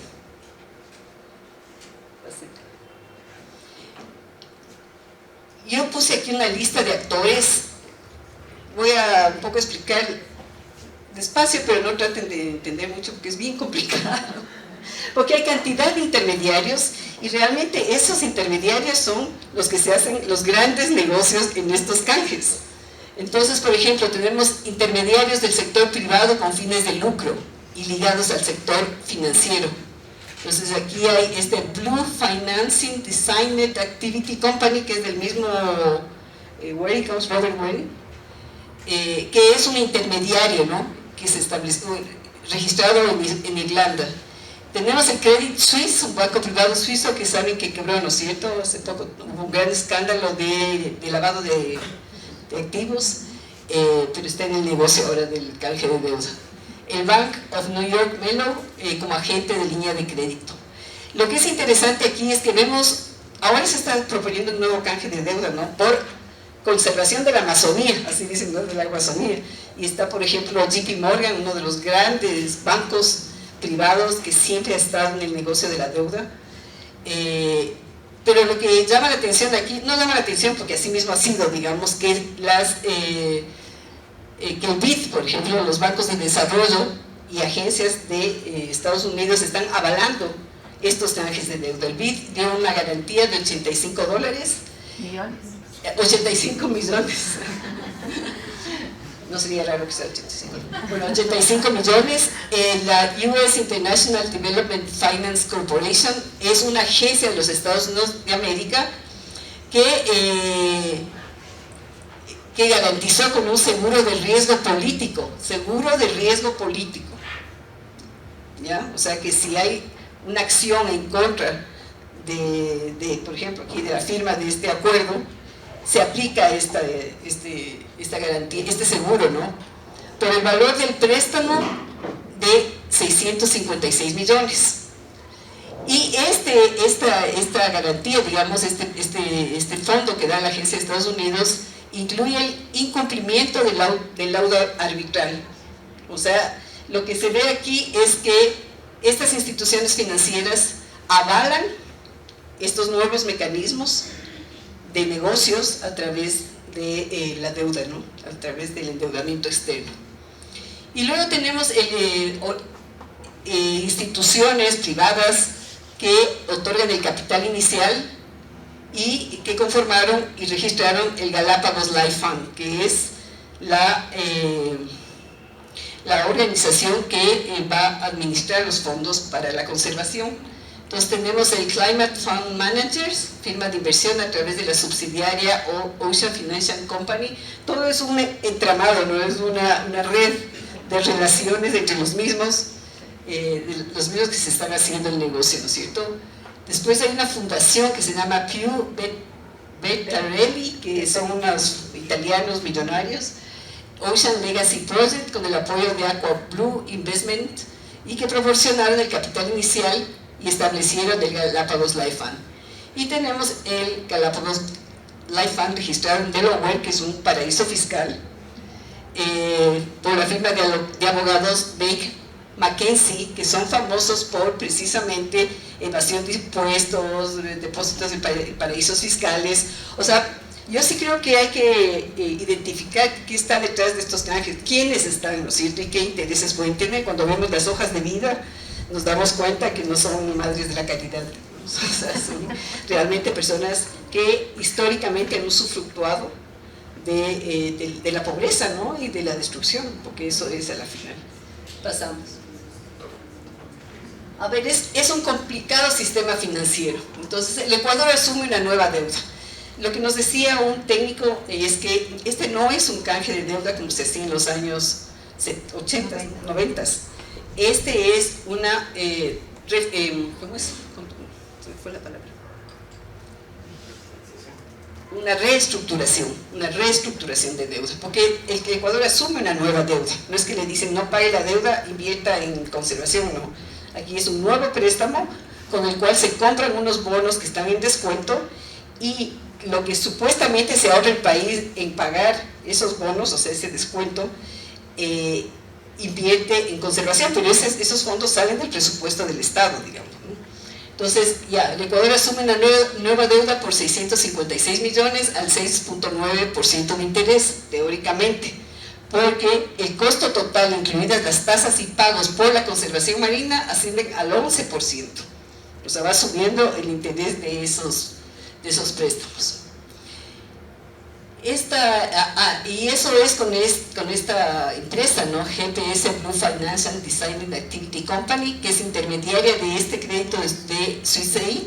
Yo puse aquí una lista de actores. Voy a un poco explicar despacio, pero no traten de entender mucho porque es bien complicado. Porque hay cantidad de intermediarios y realmente esos intermediarios son los que se hacen los grandes negocios en estos canjes. Entonces, por ejemplo, tenemos intermediarios del sector privado con fines de lucro y ligados al sector financiero. Entonces aquí hay este Blue Financing Designed Activity Company, que es del mismo Warehouse, Robert Waring, que es un intermediario, ¿no?, que se estableció, registrado en Irlanda. Tenemos el Credit Suisse, un banco privado suizo que saben que quebró, ¿no es cierto? Hace poco hubo un gran escándalo de lavado de activos, pero está en el negocio ahora del canje de deuda. El Bank of New York Mellon como agente de línea de crédito. Lo que es interesante aquí es que vemos, ahora se está proponiendo un nuevo canje de deuda, ¿no?, por conservación de la Amazonía, así dicen, ¿no?, de la Amazonía. Y está, por ejemplo, JP Morgan, uno de los grandes bancos privados que siempre ha estado en el negocio de la deuda. Pero lo que llama la atención aquí, no llama la atención porque así mismo ha sido, digamos, que que el BID, por ejemplo, los bancos de desarrollo y agencias de Estados Unidos están avalando estos canjes de deuda. El BID dio una garantía de $85. ¿Millones? 85 millones. No sería raro que sea 85. Bueno, 85 millones. La US International Development Finance Corporation es una agencia de los Estados Unidos de América que garantizó con un seguro de riesgo político, ¿ya? O sea que si hay una acción en contra por ejemplo, aquí de la firma de este acuerdo, se aplica esta garantía, este seguro, ¿no? Por el valor del préstamo de 656 millones. Y esta garantía, digamos, este fondo que da la Agencia de Estados Unidos, incluye el incumplimiento del laudo arbitral. O sea, lo que se ve aquí es que estas instituciones financieras avalan estos nuevos mecanismos de negocios a través de la deuda, ¿no?, a través del endeudamiento externo. Y luego tenemos instituciones privadas que otorgan el capital inicial y que conformaron y registraron el Galapagos Life Fund, que es la organización que va a administrar los fondos para la conservación. Entonces tenemos el Climate Fund Managers, firma de inversión a través de la subsidiaria Ocean Financial Company. Todo es un entramado, ¿no?, es una red de relaciones entre los mismos que se están haciendo el negocio, ¿no es cierto? Después hay una fundación que se llama Più Vettarelli, que son unos italianos millonarios, Ocean Legacy Project, con el apoyo de Aqua Blue Investment, y que proporcionaron el capital inicial y establecieron el Galapagos Life Fund. Y tenemos el Galapagos Life Fund registrado en Delaware, que es un paraíso fiscal, por la firma de abogados Baker McKenzie, que son famosos por precisamente evasión de impuestos, depósitos en paraísos fiscales. O sea, yo sí creo que hay que identificar qué está detrás de estos canjes, quiénes están, ¿no es cierto?, y qué intereses pueden tener. Cuando vemos las hojas de vida, nos damos cuenta que no son madres de la caridad, o sea, son realmente personas que históricamente han usufructuado de la pobreza, ¿no?, y de la destrucción, porque eso es a la final. Pasamos. A ver, es un complicado sistema financiero. Entonces, el Ecuador asume una nueva deuda. Lo que nos decía un técnico es que este no es un canje de deuda como se hacía en los años 80, 90. Este es una, ¿cómo es? ¿Se me fue la palabra? Una reestructuración de deuda, porque el Ecuador asume una nueva deuda. No es que le dicen no pague la deuda, invierta en conservación, no. Aquí es un nuevo préstamo con el cual se compran unos bonos que están en descuento, y lo que supuestamente se ahorra el país en pagar esos bonos, o sea, ese descuento, invierte en conservación, pero esos fondos salen del presupuesto del Estado, digamos, ¿no? Entonces, ya, el Ecuador asume una nueva deuda por 656 millones al 6.9% de interés, teóricamente, porque el costo total, incluidas las tasas y pagos por la conservación marina, ascienden al 11%. O sea, va subiendo el interés de esos préstamos. Y eso es con esta empresa, ¿no? GPS Blue Financial Design Activity Company, que es intermediaria de este crédito de SwissAid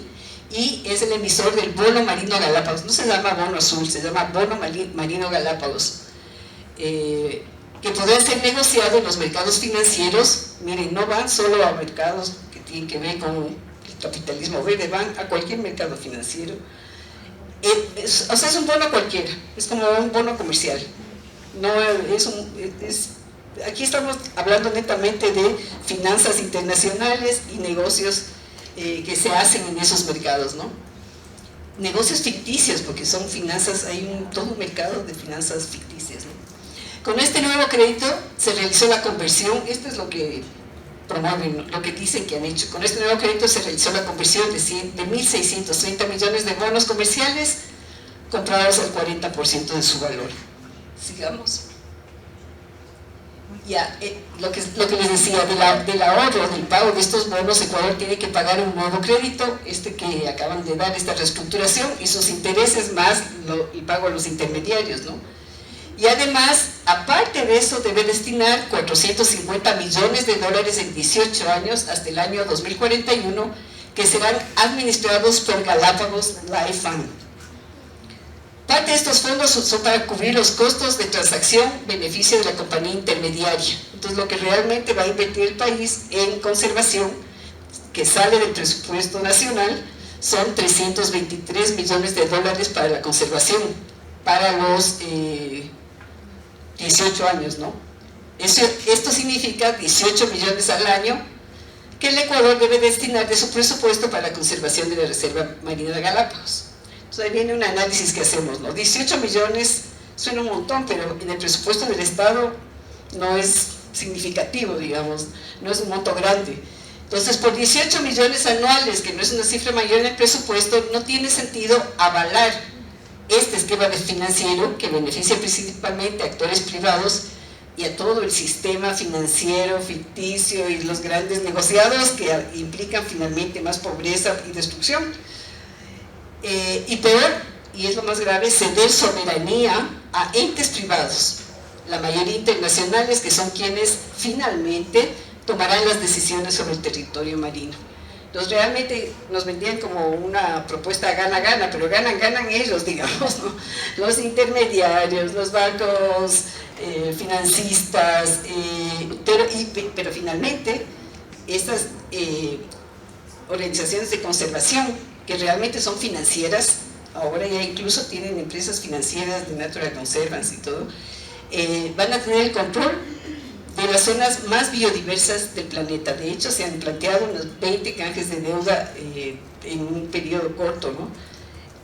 y es el emisor del bono marino Galápagos. No se llama bono azul, se llama bono marino Galápagos, que podrá ser negociado en los mercados financieros. Miren, no van solo a mercados que tienen que ver con el capitalismo verde, van a cualquier mercado financiero. O sea, es un bono cualquiera, es como un bono comercial. No aquí estamos hablando netamente de finanzas internacionales y negocios que se hacen en esos mercados, ¿no? Negocios ficticios, porque son finanzas, hay todo un mercado de finanzas ficticias, ¿no? Con este nuevo crédito se realizó la conversión, esto es lo que promueven, lo que dicen que han hecho. Con este nuevo crédito se realizó la conversión de 1.630 millones de bonos comerciales comprados al 40% de su valor. Sigamos. Ya, lo que les decía, del ahorro, del pago de estos bonos, Ecuador tiene que pagar un nuevo crédito, que acaban de dar, esta reestructuración, y sus intereses más el pago a los intermediarios, ¿no? Y además, aparte de eso, debe destinar 450 millones de dólares en 18 años hasta el año 2041, que serán administrados por Galápagos Life Fund. Parte de estos fondos son para cubrir los costos de transacción, beneficio de la compañía intermediaria. Entonces, lo que realmente va a invertir el país en conservación, que sale del presupuesto nacional, son 323 millones de dólares para la conservación, para los 18 años, ¿no? Esto significa 18 millones al año que el Ecuador debe destinar de su presupuesto para la conservación de la Reserva Marina de Galápagos. Entonces ahí viene un análisis que hacemos, ¿no? 18 millones suena un montón, pero en el presupuesto del Estado no es significativo, digamos, no es un monto grande. Entonces, por 18 millones anuales, que no es una cifra mayor en el presupuesto, no tiene sentido avalar este esquema financiero que beneficia principalmente a actores privados y a todo el sistema financiero ficticio y los grandes negociados que implican finalmente más pobreza y destrucción. Y peor, y es lo más grave, ceder soberanía a entes privados, la mayoría internacionales, que son quienes finalmente tomarán las decisiones sobre el territorio marino. Entonces realmente nos vendían como una propuesta gana-gana, pero ganan ellos, digamos, ¿no? Los intermediarios, los bancos financistas, pero finalmente estas organizaciones de conservación, que realmente son financieras, ahora ya incluso tienen empresas financieras de Natural Conservancy y todo, van a tener el control de las zonas más biodiversas del planeta. De hecho, se han planteado unos 20 canjes de deuda en un periodo corto, ¿no?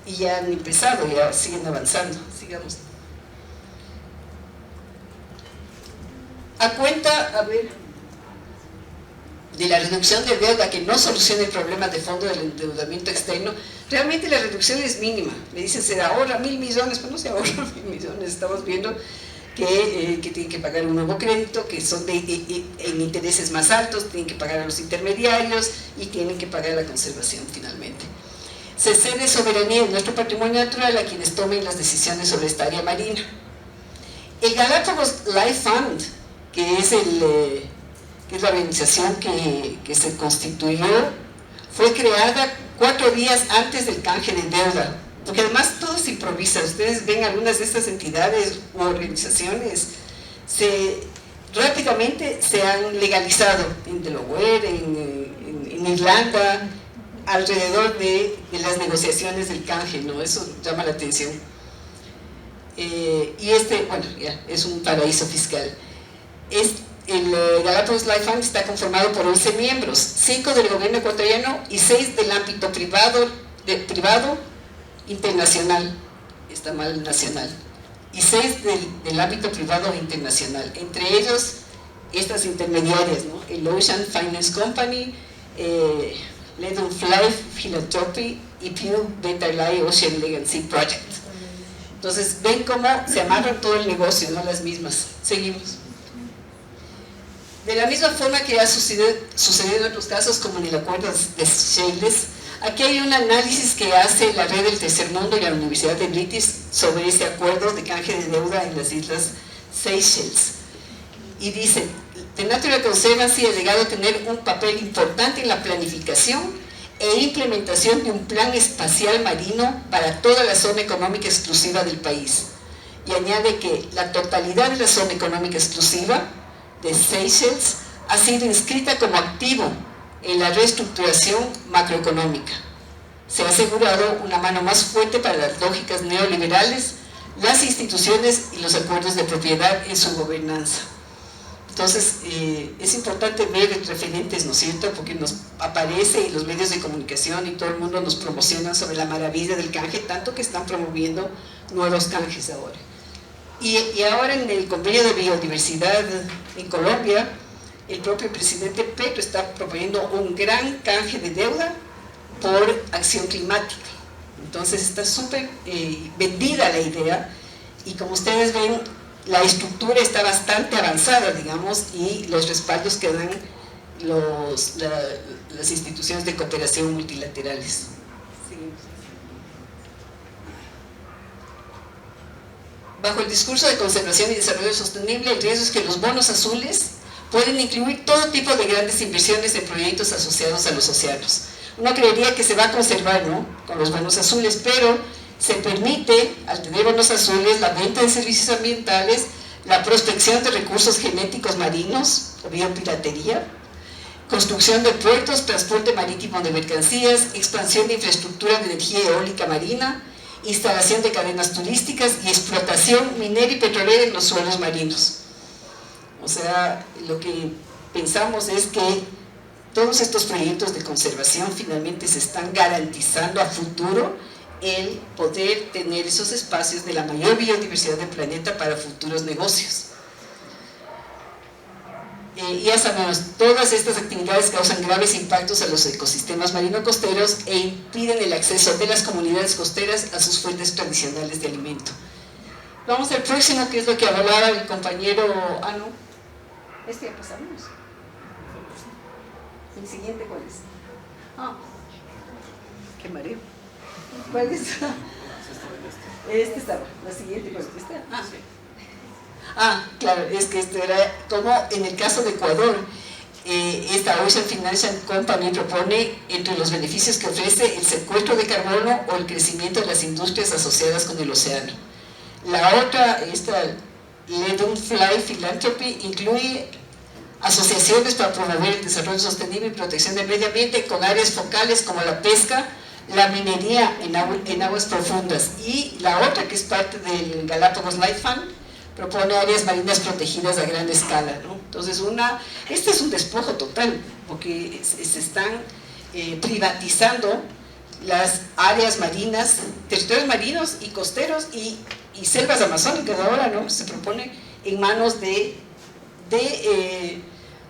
Y ya han empezado, ya siguen avanzando, sigamos. A cuenta, de la reducción de deuda, que no soluciona el problema de fondo del endeudamiento externo, realmente la reducción es mínima. Me dicen, se ahorra 1.000 millones, pues no se ahorra 1.000 millones, estamos viendo que tienen que pagar un nuevo crédito, que son en intereses más altos, tienen que pagar a los intermediarios y tienen que pagar la conservación finalmente. Se cede soberanía de nuestro patrimonio natural a quienes tomen las decisiones sobre esta área marina. El Galápagos Life Fund, que es la organización que se constituyó, fue creada 4 días antes del canje de deuda, porque además todo se improvisa. Ustedes ven algunas de estas entidades u organizaciones, rápidamente se han legalizado en Delaware, en Irlanda, alrededor de las negociaciones del canje, ¿no? Eso llama la atención. Y bueno, ya, es un paraíso fiscal. El Galápagos Life Fund está conformado por 11 miembros, 5 del gobierno ecuatoriano y 6 del ámbito privado internacional, está mal nacional, y 6 del ámbito privado internacional, entre ellos estas intermediarias, ¿no? El Ocean Finance Company, Let Them Fly Philanthropy y Pew Better Lie Ocean Legacy Project. Entonces ven cómo se amarran todo el negocio, no las mismas. Seguimos. De la misma forma que ha sucedido en otros casos, como en el acuerdo de Seychelles, aquí hay un análisis que hace la Red del Tercer Mundo y la Universidad de British sobre este acuerdo de canje de deuda en las islas Seychelles. Y dice, The Natural Conservancy ha llegado a tener un papel importante en la planificación e implementación de un plan espacial marino para toda la zona económica exclusiva del país. Y añade que la totalidad de la zona económica exclusiva de Seychelles ha sido inscrita como activo en la reestructuración macroeconómica. Se ha asegurado una mano más fuerte para las lógicas neoliberales, las instituciones y los acuerdos de propiedad en su gobernanza. Entonces, es importante ver referentes, ¿no es cierto?, porque nos aparece en los medios de comunicación y todo el mundo nos promociona sobre la maravilla del canje, tanto que están promoviendo nuevos canjes ahora. Y ahora en el convenio de biodiversidad en Colombia, el propio presidente Petro está proponiendo un gran canje de deuda por acción climática. Entonces está súper vendida la idea, y como ustedes ven, la estructura está bastante avanzada, digamos, y los respaldos que dan las instituciones de cooperación multilaterales. Bajo el discurso de conservación y desarrollo sostenible, el riesgo es que los bonos azules pueden incluir todo tipo de grandes inversiones en proyectos asociados a los océanos. Uno creería que se va a conservar, ¿no?, con los bonos azules, pero se permite, al tener bonos azules, la venta de servicios ambientales, la prospección de recursos genéticos marinos o biopiratería, construcción de puertos, transporte marítimo de mercancías, expansión de infraestructura de energía eólica marina, instalación de cadenas turísticas y explotación minera y petrolera en los suelos marinos. O sea, lo que pensamos es que todos estos proyectos de conservación finalmente se están garantizando a futuro el poder tener esos espacios de la mayor biodiversidad del planeta para futuros negocios. Ya sabemos, todas estas actividades causan graves impactos a los ecosistemas marino-costeros e impiden el acceso de las comunidades costeras a sus fuentes tradicionales de alimento. Vamos al próximo, que es lo que hablaba el compañero... Ah, no. Este ya pasamos. ¿El siguiente cuál es? Ah, qué mareo. ¿Cuál es? Este estaba. La siguiente, ¿cuál es? Ah, sí. Ah, claro, es que esto era como en el caso de Ecuador, esta Ocean Financial Company propone, entre los beneficios que ofrece, el secuestro de carbono o el crecimiento de las industrias asociadas con el océano. La otra, esta Let Them Fly Philanthropy, incluye asociaciones para promover el desarrollo sostenible y protección del medio ambiente con áreas focales como la pesca, la minería en aguas profundas. Y la otra, que es parte del Galápagos Life Fund, propone áreas marinas protegidas a gran escala, ¿no? Entonces, este es un despojo total, porque se están privatizando las áreas marinas, territorios marinos y costeros y selvas amazónicas ahora, ¿no? Se propone en manos de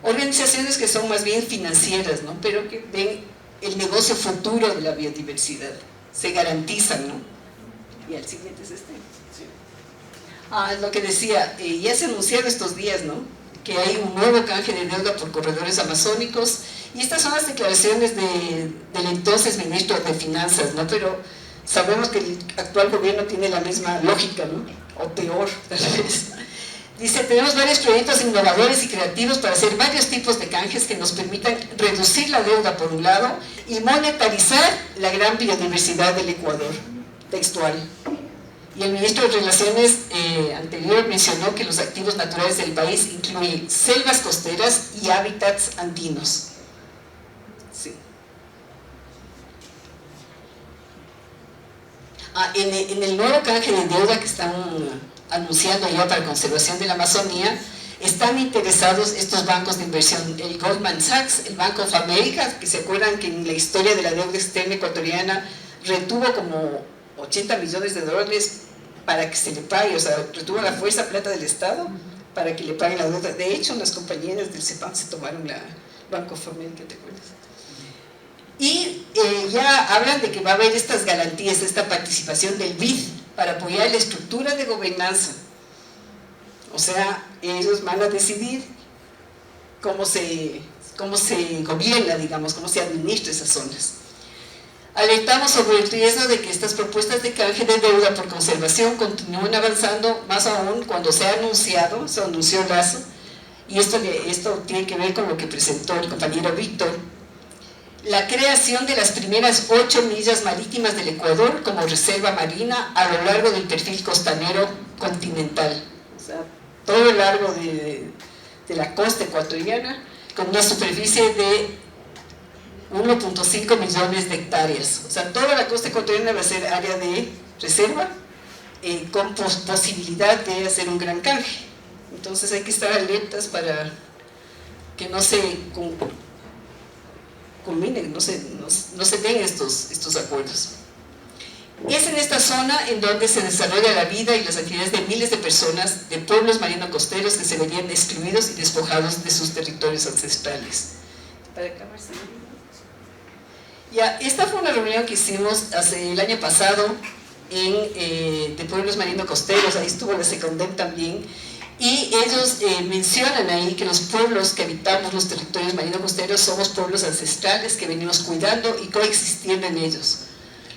organizaciones que son más bien financieras, ¿no?, pero que ven el negocio futuro de la biodiversidad, se garantizan, ¿no? Y el siguiente es este. Ah, es lo que decía, ya se ha anunciado estos días, ¿no?, que hay un nuevo canje de deuda por corredores amazónicos, y estas son las declaraciones del entonces ministro de Finanzas, ¿no?, pero sabemos que el actual gobierno tiene la misma lógica, ¿no?, o peor, tal vez. Dice, tenemos varios proyectos innovadores y creativos para hacer varios tipos de canjes que nos permitan reducir la deuda por un lado y monetarizar la gran biodiversidad del Ecuador, textual. Y el ministro de Relaciones anterior mencionó que los activos naturales del país incluyen selvas costeras y hábitats andinos. Sí. En el nuevo canje de deuda que están anunciando ya para conservación de la Amazonía, están interesados estos bancos de inversión, el Goldman Sachs, el Bank of America, que se acuerdan que en la historia de la deuda externa ecuatoriana retuvo como 80 millones de dólares para que se le pague, o sea, retuvo la fuerza plata del Estado para que le paguen la deuda. De hecho, las compañeras del CEPAM se tomaron la Banco Fomento, ¿te acuerdas? Y ya hablan de que va a haber estas garantías, esta participación del BID para apoyar la estructura de gobernanza. O sea, ellos van a decidir cómo se gobierna, digamos, cómo se administra esas zonas. Alertamos sobre el riesgo de que estas propuestas de canje de deuda por conservación continúen avanzando, más aún cuando se anunció Lazo, y esto tiene que ver con lo que presentó el compañero Víctor, la creación de las primeras 8 millas marítimas del Ecuador como reserva marina a lo largo del perfil costanero continental, o sea, todo lo largo de la costa ecuatoriana, con una superficie de 1.5 millones de hectáreas. O sea, toda la costa ecuatoriana va a ser área de reserva con posibilidad de hacer un gran canje. Entonces hay que estar alertas para que no se culminen, no se den estos acuerdos. Es en esta zona en donde se desarrolla la vida y las actividades de miles de personas de pueblos marino-costeros que se verían excluidos y despojados de sus territorios ancestrales. Ya, esta fue una reunión que hicimos el año pasado de pueblos marino-costeros, ahí estuvo la Secondem también, y ellos mencionan ahí que los pueblos que habitamos los territorios marino-costeros somos pueblos ancestrales que venimos cuidando y coexistiendo en ellos.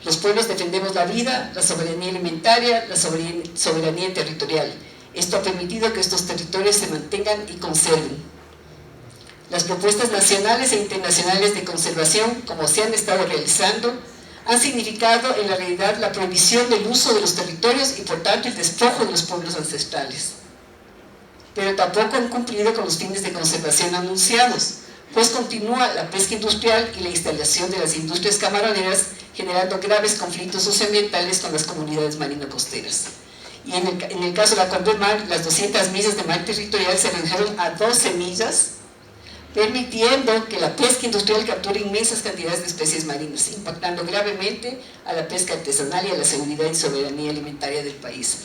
Los pueblos defendemos la vida, la soberanía alimentaria, la soberanía territorial. Esto ha permitido que estos territorios se mantengan y conserven. Las propuestas nacionales e internacionales de conservación, como se han estado realizando, han significado en la realidad la prohibición del uso de los territorios y por tanto el despojo de los pueblos ancestrales. Pero tampoco han cumplido con los fines de conservación anunciados, pues continúa la pesca industrial y la instalación de las industrias camaroneras generando graves conflictos socioambientales con las comunidades marino-costeras. Y en el caso de la Condemar, las 200 millas de mar territorial se redujeron a 12 millas, permitiendo que la pesca industrial capture inmensas cantidades de especies marinas, impactando gravemente a la pesca artesanal y a la seguridad y soberanía alimentaria del país.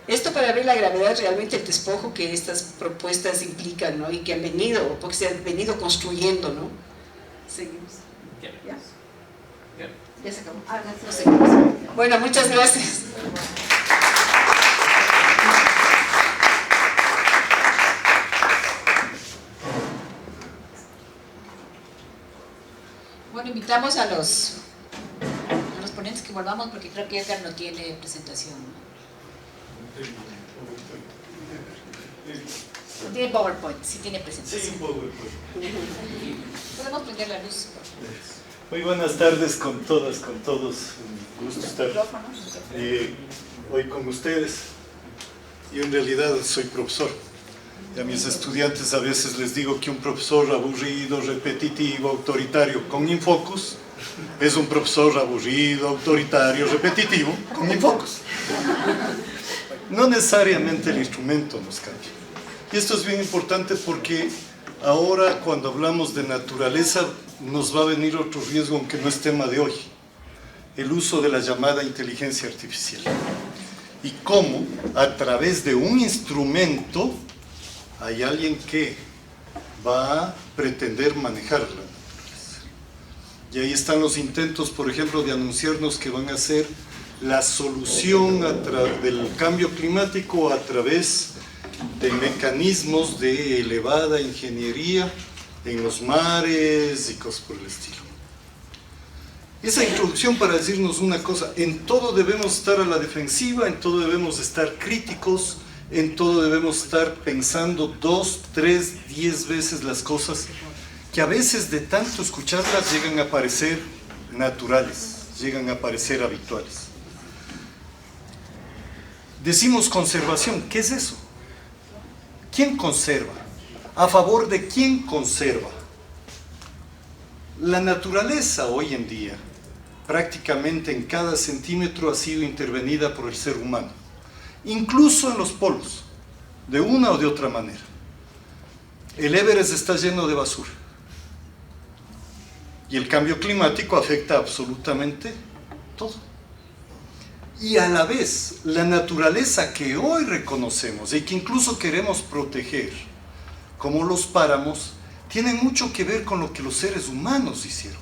Esto para ver la gravedad realmente del despojo que estas propuestas implican, ¿no? Y que han venido, porque se han venido construyendo, ¿no? Seguimos. ¿Ya? Ya se acabó. No seguimos. Bueno, muchas gracias. Bueno, invitamos a los ponentes que volvamos porque creo que Edgar no tiene presentación, ¿no? No tiene PowerPoint, sí tiene presentación. Sí, PowerPoint. ¿Podemos prender la luz, por favor? Muy buenas tardes con todas, con todos. Un gusto estar hoy con ustedes. Yo en realidad soy profesor. Y a mis estudiantes a veces les digo que un profesor aburrido, repetitivo, autoritario, con infocus, es un profesor aburrido, autoritario, repetitivo, con infocus. No necesariamente el instrumento nos cambia. Y esto es bien importante porque ahora cuando hablamos de naturaleza nos va a venir otro riesgo, aunque no es tema de hoy, el uso de la llamada inteligencia artificial. Y cómo a través de un instrumento hay alguien que va a pretender manejar la naturaleza. Y ahí están los intentos, por ejemplo, de anunciarnos que van a ser la solución del cambio climático a través de mecanismos de elevada ingeniería en los mares y cosas por el estilo. Esa introducción para decirnos una cosa: en todo debemos estar a la defensiva, en todo debemos estar críticos, en todo debemos estar pensando 2, 3, 10 veces las cosas que a veces de tanto escucharlas llegan a parecer naturales, llegan a parecer habituales. Decimos conservación, ¿qué es eso? ¿Quién conserva? ¿A favor de quién conserva? La naturaleza hoy en día, prácticamente en cada centímetro ha sido intervenida por el ser humano, incluso en los polos, de una o de otra manera. El Everest está lleno de basura y el cambio climático afecta absolutamente todo. Y a la vez, la naturaleza que hoy reconocemos y que incluso queremos proteger, como los páramos, tiene mucho que ver con lo que los seres humanos hicieron.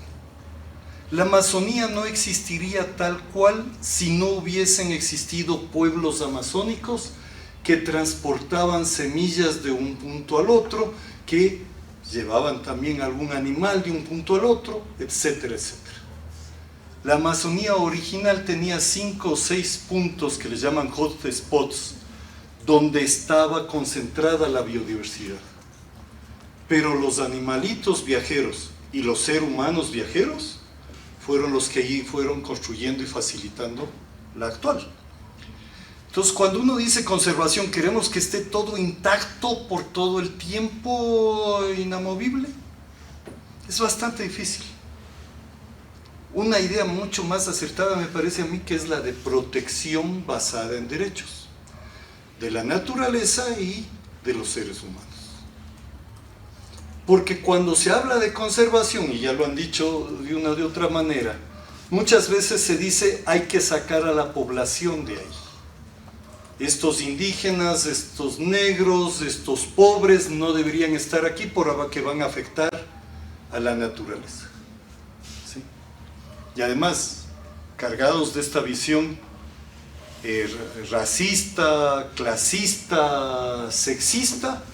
La Amazonía no existiría tal cual si no hubiesen existido pueblos amazónicos que transportaban semillas de un punto al otro, que llevaban también algún animal de un punto al otro, etcétera, etcétera. La Amazonía original tenía 5 o 6 puntos que le llaman hotspots, donde estaba concentrada la biodiversidad. Pero los animalitos viajeros y los seres humanos viajeros fueron los que ahí fueron construyendo y facilitando la actual. Entonces, cuando uno dice conservación, queremos que esté todo intacto por todo el tiempo, inamovible. Es bastante difícil. Una idea mucho más acertada me parece a mí que es la de protección basada en derechos de la naturaleza y de los seres humanos. Porque cuando se habla de conservación, y ya lo han dicho de una o de otra manera, muchas veces se dice hay que sacar a la población de ahí. Estos indígenas, estos negros, estos pobres no deberían estar aquí porque van a afectar a la naturaleza. ¿Sí? Y además, cargados de esta visión racista, clasista, sexista,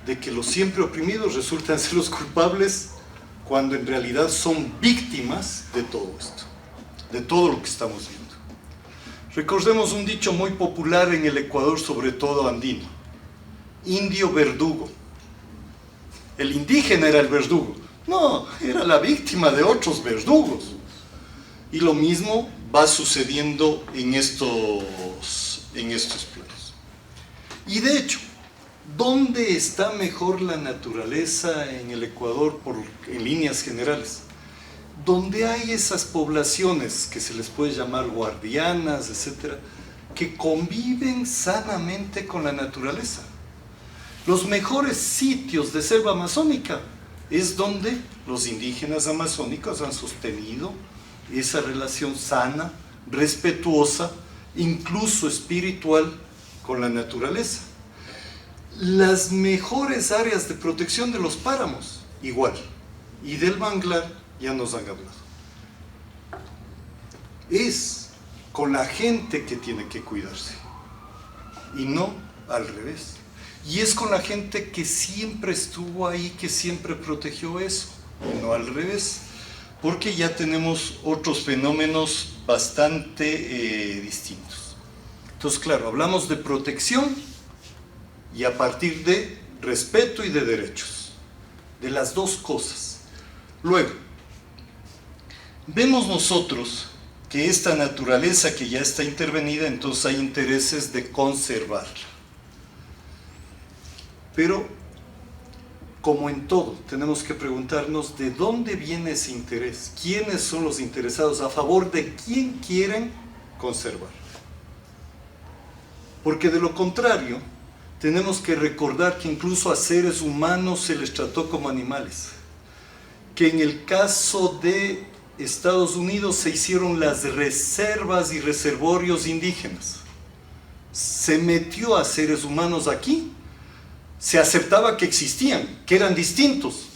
de que los siempre oprimidos resultan ser los culpables, cuando en realidad son víctimas de todo esto, de todo lo que estamos viendo. Recordemos un dicho muy popular en el Ecuador, sobre todo andino: indio verdugo. El indígena era el verdugo. No, era la víctima de otros verdugos. Y lo mismo va sucediendo en estos planos. Y de hecho, ¿dónde está mejor la naturaleza en el Ecuador en líneas generales? Donde hay esas poblaciones que se les puede llamar guardianas, etcétera, que conviven sanamente con la naturaleza. Los mejores sitios de selva amazónica es donde los indígenas amazónicos han sostenido esa relación sana, respetuosa, incluso espiritual con la naturaleza. Las mejores áreas de protección de los páramos, igual, y del manglar ya nos han hablado. Es con la gente que tiene que cuidarse, y no al revés. Y es con la gente que siempre estuvo ahí, que siempre protegió eso, y no al revés, porque ya tenemos otros fenómenos bastante distintos. Entonces, claro, hablamos de protección y a partir de respeto y de derechos, de las dos cosas. Luego, vemos nosotros que esta naturaleza que ya está intervenida, entonces hay intereses de conservarla. Pero, como en todo, tenemos que preguntarnos de dónde viene ese interés, quiénes son los interesados, a favor de quién quieren conservar. Porque de lo contrario, tenemos que recordar que incluso a seres humanos se les trató como animales. Que en el caso de Estados Unidos se hicieron las reservas y reservorios indígenas. Se metió a seres humanos aquí. Se aceptaba que existían, que eran distintos,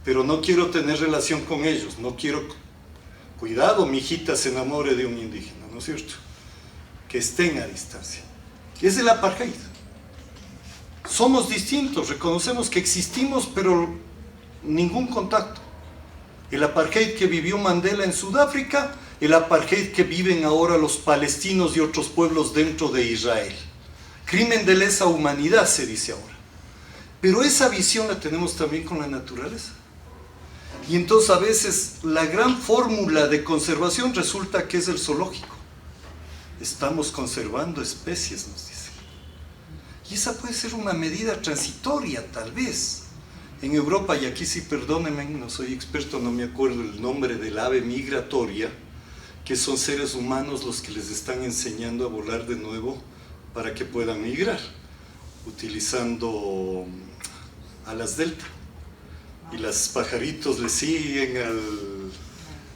pero no quiero tener relación con ellos, no quiero... Cuidado, mi hijita se enamore de un indígena, ¿no es cierto? Que estén a distancia. Es el apartheid. Somos distintos, reconocemos que existimos, pero ningún contacto. El apartheid que vivió Mandela en Sudáfrica, el apartheid que viven ahora los palestinos y otros pueblos dentro de Israel. Crimen de lesa humanidad, se dice ahora. Pero esa visión la tenemos también con la naturaleza. Y entonces a veces la gran fórmula de conservación resulta que es el zoológico. Estamos conservando especies, nos dicen. Y esa puede ser una medida transitoria, tal vez. En Europa, y aquí sí perdónenme, no soy experto, no me acuerdo el nombre del ave migratoria, que son seres humanos los que les están enseñando a volar de nuevo para que puedan migrar, utilizando alas delta. Y los pajaritos le siguen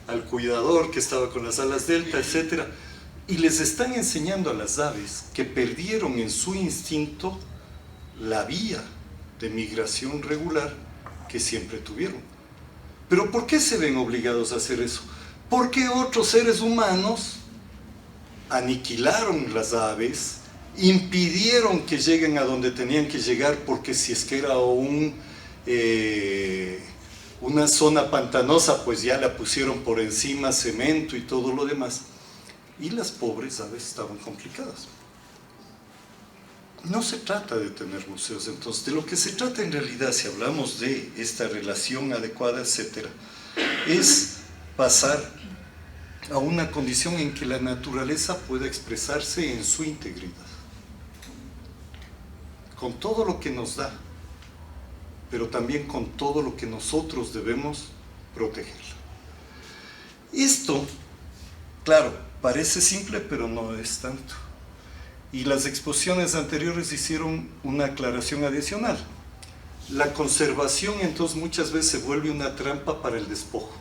al cuidador que estaba con las alas delta, etc. y les están enseñando a las aves que perdieron en su instinto la vía de migración regular que siempre tuvieron. ¿Pero por qué se ven obligados a hacer eso? Porque otros seres humanos aniquilaron las aves, impidieron que lleguen a donde tenían que llegar, porque si es que era una zona pantanosa, pues ya la pusieron por encima cemento y todo lo demás, y las pobres aves estaban complicadas. No se trata de tener museos, entonces, de lo que se trata en realidad, si hablamos de esta relación adecuada, etcétera, es pasar a una condición en que la naturaleza pueda expresarse en su integridad, con todo lo que nos da, pero también con todo lo que nosotros debemos proteger. Esto, claro, parece simple, pero no es tanto. Y las exposiciones anteriores hicieron una aclaración adicional. La conservación, entonces, muchas veces se vuelve una trampa para el despojo.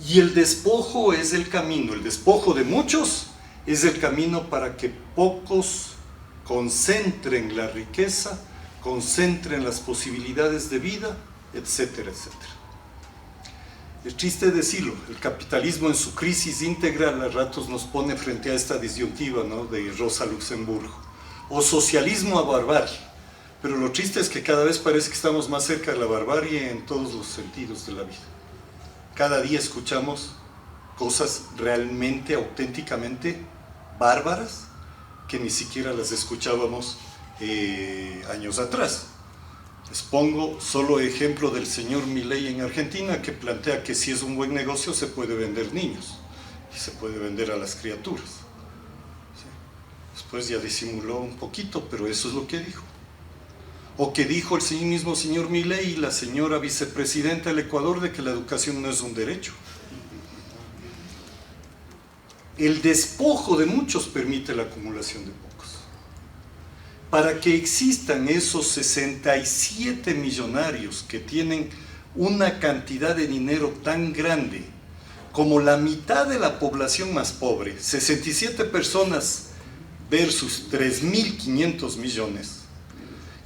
Y el despojo es el camino, el despojo de muchos es el camino para que pocos concentren la riqueza, concentren las posibilidades de vida, etcétera, etcétera. Es triste decirlo, el capitalismo en su crisis integral a ratos nos pone frente a esta disyuntiva, ¿no?, de Rosa Luxemburgo, o socialismo a barbarie, pero lo triste es que cada vez parece que estamos más cerca de la barbarie en todos los sentidos de la vida. Cada día escuchamos cosas realmente, auténticamente bárbaras, que ni siquiera las escuchábamos años atrás. Les pongo solo ejemplo del señor Milei en Argentina, que plantea que si es un buen negocio se puede vender niños y se puede vender a las criaturas. ¿Sí? Después ya disimuló un poquito, pero eso es lo que dijo. O que dijo el mismo señor Milei y la señora vicepresidenta del Ecuador de que la educación no es un derecho. El despojo de muchos permite la acumulación de pocos. Para que existan esos 67 millonarios que tienen una cantidad de dinero tan grande como la mitad de la población más pobre, 67 personas versus 3.500 millones,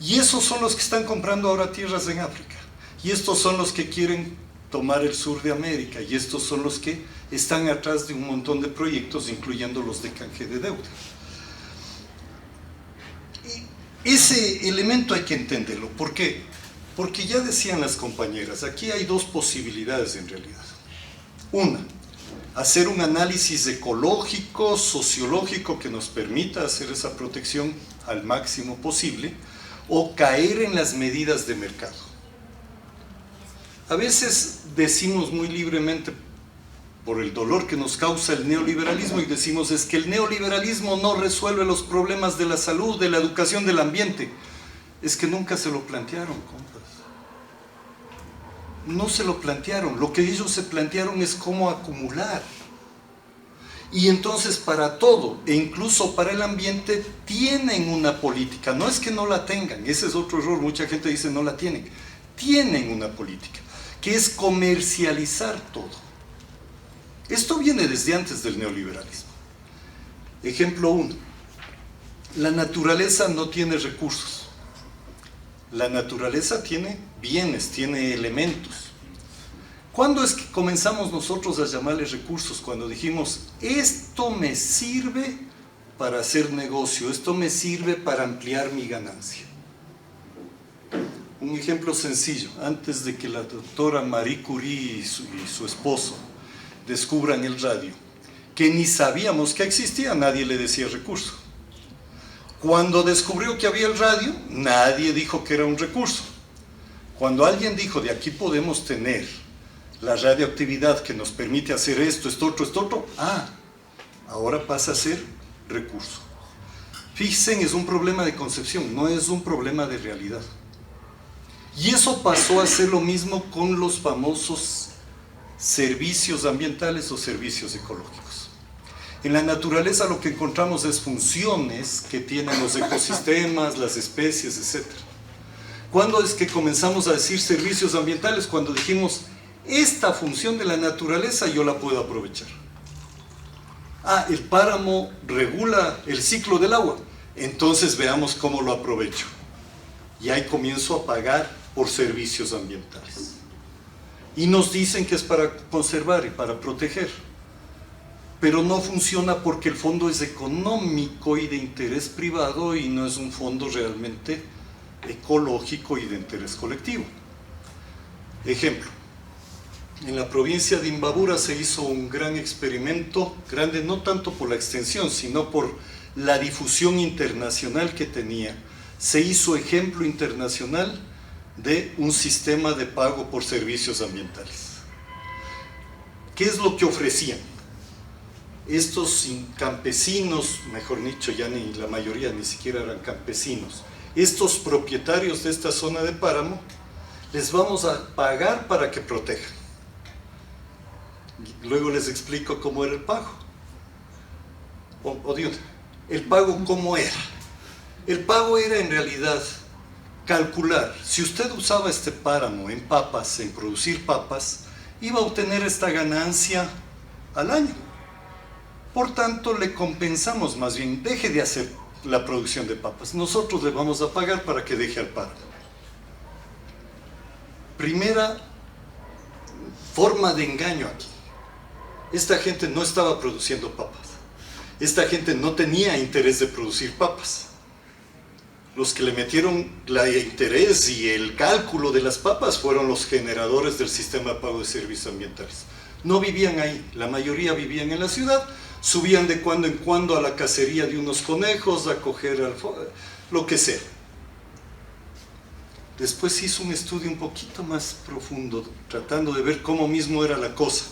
y esos son los que están comprando ahora tierras en África, y estos son los que quieren tomar el sur de América, y estos son los que están atrás de un montón de proyectos, incluyendo los de canje de deuda. Ese elemento hay que entenderlo. ¿Por qué? Porque ya decían las compañeras, aquí hay dos posibilidades en realidad. Una, hacer un análisis ecológico, sociológico que nos permita hacer esa protección al máximo posible, o caer en las medidas de mercado. A veces decimos muy libremente, por el dolor que nos causa el neoliberalismo, y decimos es que el neoliberalismo no resuelve los problemas de la salud, de la educación, del ambiente. Es que nunca se lo plantearon, compas. No se lo plantearon. Lo que ellos se plantearon es cómo acumular. Y entonces para todo, e incluso para el ambiente, tienen una política. No es que no la tengan, ese es otro error. Mucha gente dice no la tienen. Tienen una política, que es comercializar todo. Esto viene desde antes del neoliberalismo. Ejemplo 1. La naturaleza no tiene recursos. La naturaleza tiene bienes, tiene elementos. ¿Cuándo es que comenzamos nosotros a llamarles recursos? Cuando dijimos, esto me sirve para hacer negocio, esto me sirve para ampliar mi ganancia. Un ejemplo sencillo, antes de que la doctora Marie Curie y su esposo descubran el radio, que ni sabíamos que existía, nadie le decía recurso. Cuando descubrió que había el radio, nadie dijo que era un recurso. Cuando alguien dijo, de aquí podemos tener la radioactividad que nos permite hacer esto, esto otro, ahora pasa a ser recurso. Fíjense, es un problema de concepción, no es un problema de realidad. Y eso pasó a ser lo mismo con los famosos servicios ambientales o servicios ecológicos. En la naturaleza lo que encontramos es funciones que tienen los ecosistemas, las especies, etc. ¿Cuándo es que comenzamos a decir servicios ambientales? Cuando dijimos, esta función de la naturaleza yo la puedo aprovechar. el páramo regula el ciclo del agua, entonces veamos cómo lo aprovecho. Y ahí comienzo a pagar por servicios ambientales. Y nos dicen que es para conservar y para proteger. Pero no funciona porque el fondo es económico y de interés privado y no es un fondo realmente ecológico y de interés colectivo. Ejemplo, en la provincia de Imbabura se hizo un gran experimento, grande no tanto por la extensión, sino por la difusión internacional que tenía. Se hizo ejemplo internacional de un sistema de pago por servicios ambientales. ¿Qué es lo que ofrecían? Estos campesinos, mejor dicho, ya ni la mayoría ni siquiera eran campesinos, estos propietarios de esta zona de páramo, les vamos a pagar para que protejan. Luego les explico cómo era el pago. ¿El pago cómo era? El pago era en realidad calcular, si usted usaba este páramo en papas, en producir papas, iba a obtener esta ganancia al año. Por tanto, le compensamos, más bien, deje de hacer la producción de papas. Nosotros le vamos a pagar para que deje al páramo. Primera forma de engaño aquí. Esta gente no estaba produciendo papas. Esta gente no tenía interés de producir papas. Los que le metieron el interés y el cálculo de las papas fueron los generadores del sistema de pago de servicios ambientales. No vivían ahí, la mayoría vivían en la ciudad, subían de cuando en cuando a la cacería de unos conejos, a coger lo que sea. Después hizo un estudio un poquito más profundo, tratando de ver cómo mismo era la cosa.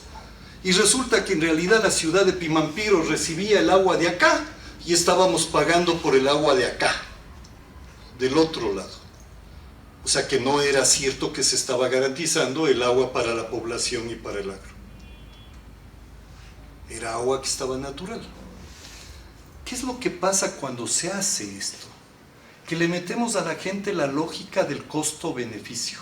Y resulta que en realidad la ciudad de Pimampiro recibía el agua de acá y estábamos pagando por el agua de acá, del otro lado. O sea que no era cierto que se estaba garantizando el agua para la población y para el agro. Era agua que estaba natural. ¿Qué es lo que pasa cuando se hace esto? Que le metemos a la gente la lógica del costo-beneficio.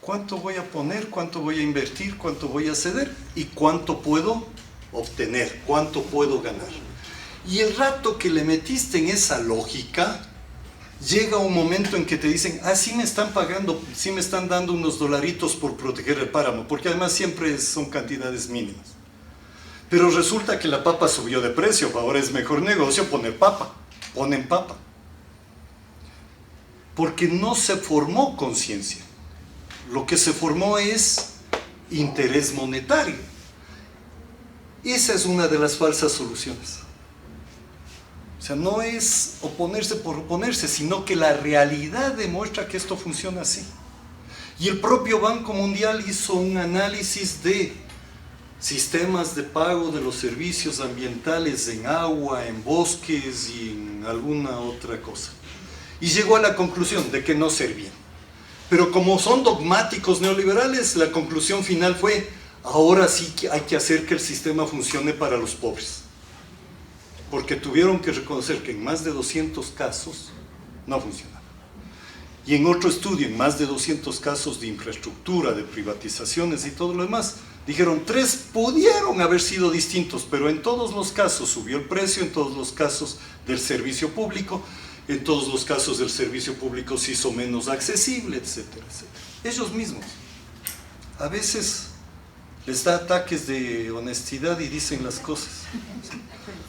¿Cuánto voy a poner? ¿Cuánto voy a invertir? ¿Cuánto voy a ceder? ¿Y cuánto puedo obtener? ¿Cuánto puedo ganar? Y el rato que le metiste en esa lógica, llega un momento en que te dicen, sí me están pagando, sí me están dando unos dolaritos por proteger el páramo, porque además siempre son cantidades mínimas. Pero resulta que la papa subió de precio, ahora es mejor negocio poner papa, ponen papa. Porque no se formó conciencia. Lo que se formó es interés monetario. Esa es una de las falsas soluciones. O sea, no es oponerse por oponerse, sino que la realidad demuestra que esto funciona así. Y el propio Banco Mundial hizo un análisis de sistemas de pago de los servicios ambientales en agua, en bosques y en alguna otra cosa. Y llegó a la conclusión de que no servían. Pero como son dogmáticos neoliberales, la conclusión final fue, ahora sí que hay que hacer que el sistema funcione para los pobres. Porque tuvieron que reconocer que en más de 200 casos no funcionaba. Y en otro estudio, en más de 200 casos de infraestructura, de privatizaciones y todo lo demás, dijeron 3 pudieron haber sido distintos, pero en todos los casos subió el precio, en todos los casos del servicio público, en todos los casos del servicio público se hizo menos accesible, etcétera, etcétera. Ellos mismos a veces les da ataques de honestidad y dicen las cosas,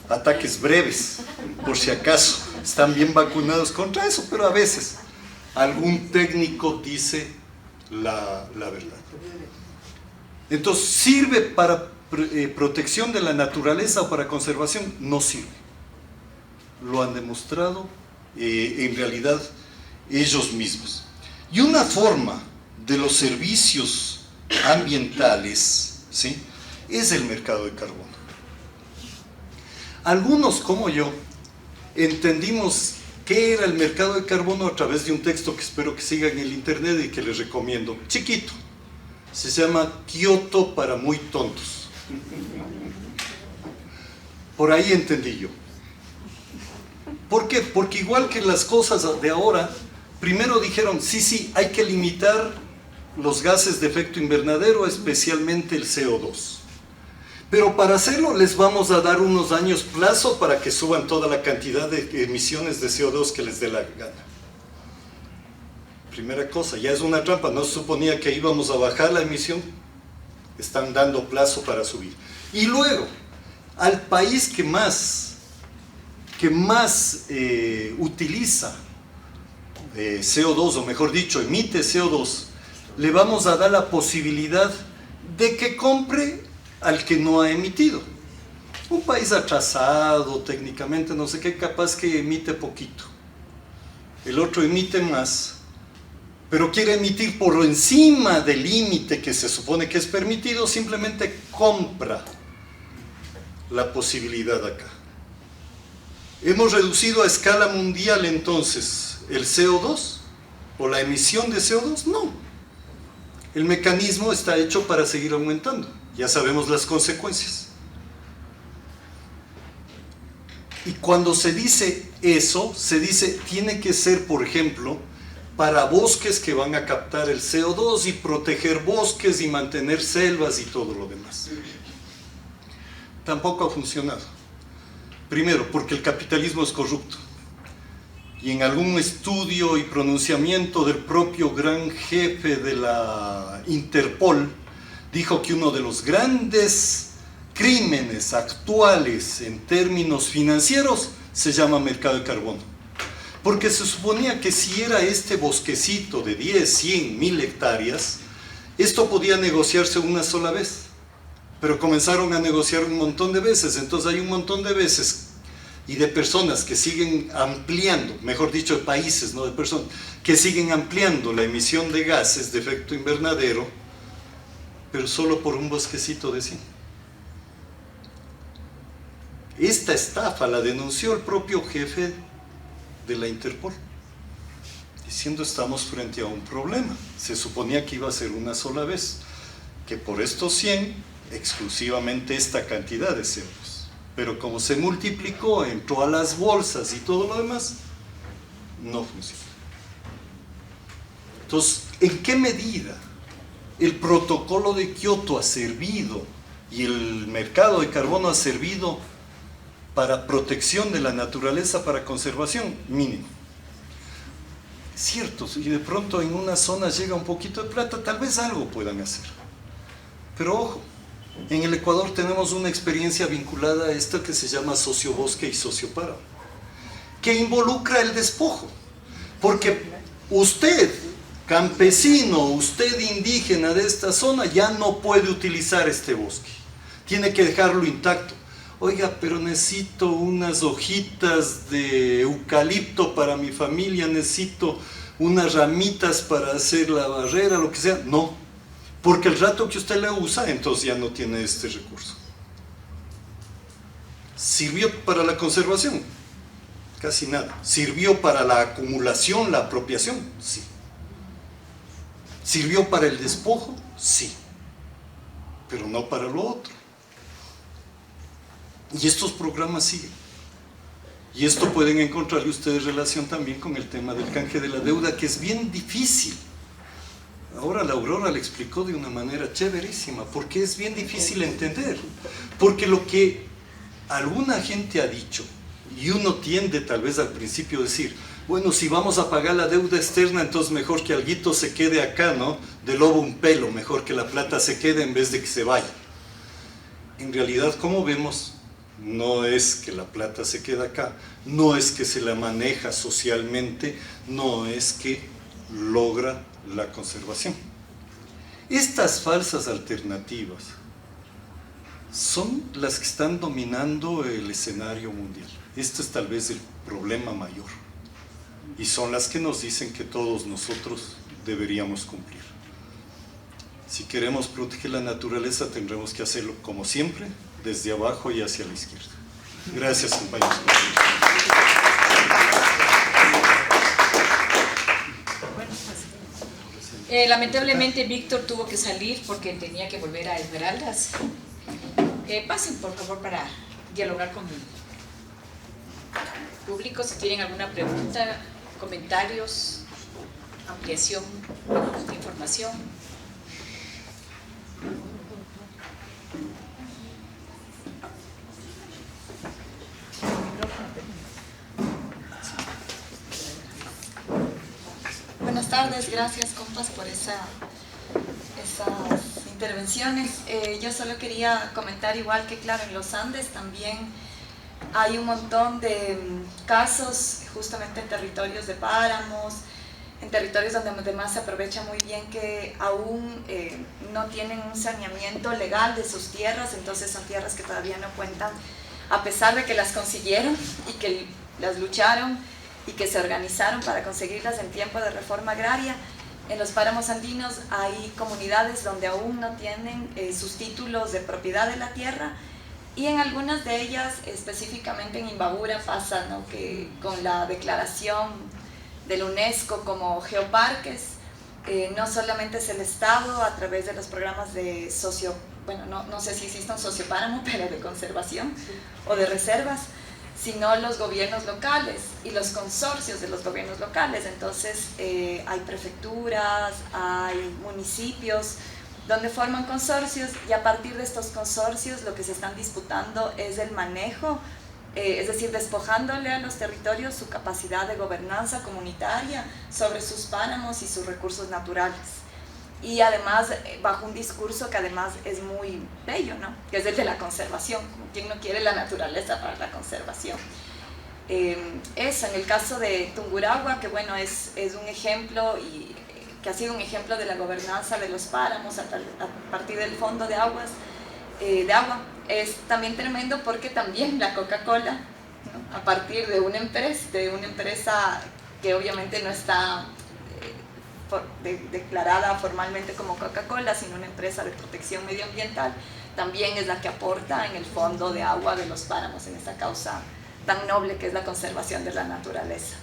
ataques breves, por si acaso están bien vacunados contra eso, pero a veces algún técnico dice la verdad. Entonces, ¿sirve para protección de la naturaleza o para conservación? No sirve. Lo han demostrado en realidad ellos mismos. Y una forma de los servicios ambientales, ¿sí?, es el mercado de carbono. Algunos, como yo, entendimos qué era el mercado de carbono a través de un texto que espero que siga en el internet y que les recomiendo, chiquito. Se llama Kioto para muy tontos. Por ahí entendí yo. ¿Por qué? Porque igual que las cosas de ahora, primero dijeron, sí, hay que limitar los gases de efecto invernadero, especialmente el CO2. Pero para hacerlo les vamos a dar unos años plazo para que suban toda la cantidad de emisiones de CO2 que les dé la gana. Primera cosa, ya es una trampa, no se suponía que íbamos a bajar la emisión, están dando plazo para subir. Y luego, al país que más utiliza CO2, o mejor dicho, emite CO2, le vamos a dar la posibilidad de que compre al que no ha emitido. Un país atrasado, técnicamente, no sé qué, capaz que emite poquito. El otro emite más, pero quiere emitir por encima del límite que se supone que es permitido, simplemente compra la posibilidad acá. ¿Hemos reducido a escala mundial entonces el CO2 o la emisión de CO2? No. El mecanismo está hecho para seguir aumentando. Ya sabemos las consecuencias. Y cuando se dice eso, se dice tiene que ser, por ejemplo, para bosques que van a captar el CO2 y proteger bosques y mantener selvas y todo lo demás. Tampoco ha funcionado. Primero, porque el capitalismo es corrupto. Y en algún estudio y pronunciamiento del propio gran jefe de la Interpol, dijo que uno de los grandes crímenes actuales en términos financieros se llama mercado de carbono. Porque se suponía que si era este bosquecito de 10, 100, 1000 hectáreas, esto podía negociarse una sola vez. Pero comenzaron a negociar un montón de veces, entonces hay un montón de veces y de personas que siguen ampliando, mejor dicho de países, no de personas, que siguen ampliando la emisión de gases de efecto invernadero, pero solo por un bosquecito de 100. Esta estafa la denunció el propio jefe de la Interpol, diciendo estamos frente a un problema. Se suponía que iba a ser una sola vez, que por estos 100 exclusivamente esta cantidad de CO2, pero como se multiplicó, entró a las bolsas y todo lo demás, no funciona. Entonces, ¿en qué medida el protocolo de Kioto ha servido y el mercado de carbono ha servido para protección de la naturaleza, para conservación? Mínimo. Cierto, y de pronto en una zona llega un poquito de plata, tal vez algo puedan hacer. Pero ojo, en el Ecuador tenemos una experiencia vinculada a esto que se llama sociobosque y sociopáramo, que involucra el despojo, porque usted, campesino, usted indígena de esta zona, ya no puede utilizar este bosque, tiene que dejarlo intacto. Oiga, pero necesito unas hojitas de eucalipto para mi familia, necesito unas ramitas para hacer la barrera, lo que sea. No, porque el rato que usted la usa, entonces ya no tiene este recurso. ¿Sirvió para la conservación? Casi nada. ¿Sirvió para la acumulación, la apropiación? Sí. ¿Sirvió para el despojo? Sí. Pero no para lo otro. Y estos programas siguen. Y esto pueden encontrarle ustedes relación también con el tema del canje de la deuda, que es bien difícil. Ahora la Aurora le explicó de una manera chéverísima, porque es bien difícil entender. Porque lo que alguna gente ha dicho, y uno tiende tal vez al principio a decir, bueno, si vamos a pagar la deuda externa, entonces mejor que alguito se quede acá, ¿no? De lobo un pelo, mejor que la plata se quede en vez de que se vaya. En realidad, como vemos, no es que la plata se queda acá, no es que se la maneja socialmente, no es que logra la conservación. Estas falsas alternativas son las que están dominando el escenario mundial. Este es tal vez el problema mayor. Y son las que nos dicen que todos nosotros deberíamos cumplir. Si queremos proteger la naturaleza, tendremos que hacerlo, como siempre, desde abajo y hacia la izquierda. Gracias, compañeros. Lamentablemente Víctor tuvo que salir porque tenía que volver a Esmeraldas. Pasen por favor para dialogar con el público si tienen alguna pregunta, comentarios, ampliación de información. buenas tardes, gracias compas por esas intervenciones. Yo solo quería comentar igual que claro, en los Andes también hay un montón de casos justamente en territorios de páramos, en territorios donde además se aprovecha muy bien que aún no tienen un saneamiento legal de sus tierras, entonces son tierras que todavía no cuentan, a pesar de que las consiguieron y que las lucharon y que se organizaron para conseguirlas en tiempo de reforma agraria. En los páramos andinos hay comunidades donde aún no tienen sus títulos de propiedad de la tierra, y en algunas de ellas, específicamente en Imbabura, pasa, ¿no?, que con la declaración de la UNESCO como geoparques, no solamente es el Estado a través de los programas de no sé si existe un sociopáramo, pero de conservación o de reservas, sino los gobiernos locales y los consorcios de los gobiernos locales. Entonces hay prefecturas, hay municipios donde forman consorcios, y a partir de estos consorcios lo que se están disputando es el manejo, es decir, despojándole a los territorios su capacidad de gobernanza comunitaria sobre sus páramos y sus recursos naturales. Y además bajo un discurso que además es muy bello, ¿no?, que es el de la conservación, como quien no quiere la naturaleza para la conservación. Eso, en el caso de Tungurahua, que bueno, es un ejemplo, y que ha sido un ejemplo de la gobernanza de los páramos a partir del fondo de agua, es también tremendo porque también la Coca-Cola, ¿no?, a partir de una empresa que obviamente no está declarada formalmente como Coca-Cola, sino una empresa de protección medioambiental, también es la que aporta en el fondo de agua de los páramos, en esa causa tan noble que es la conservación de la naturaleza.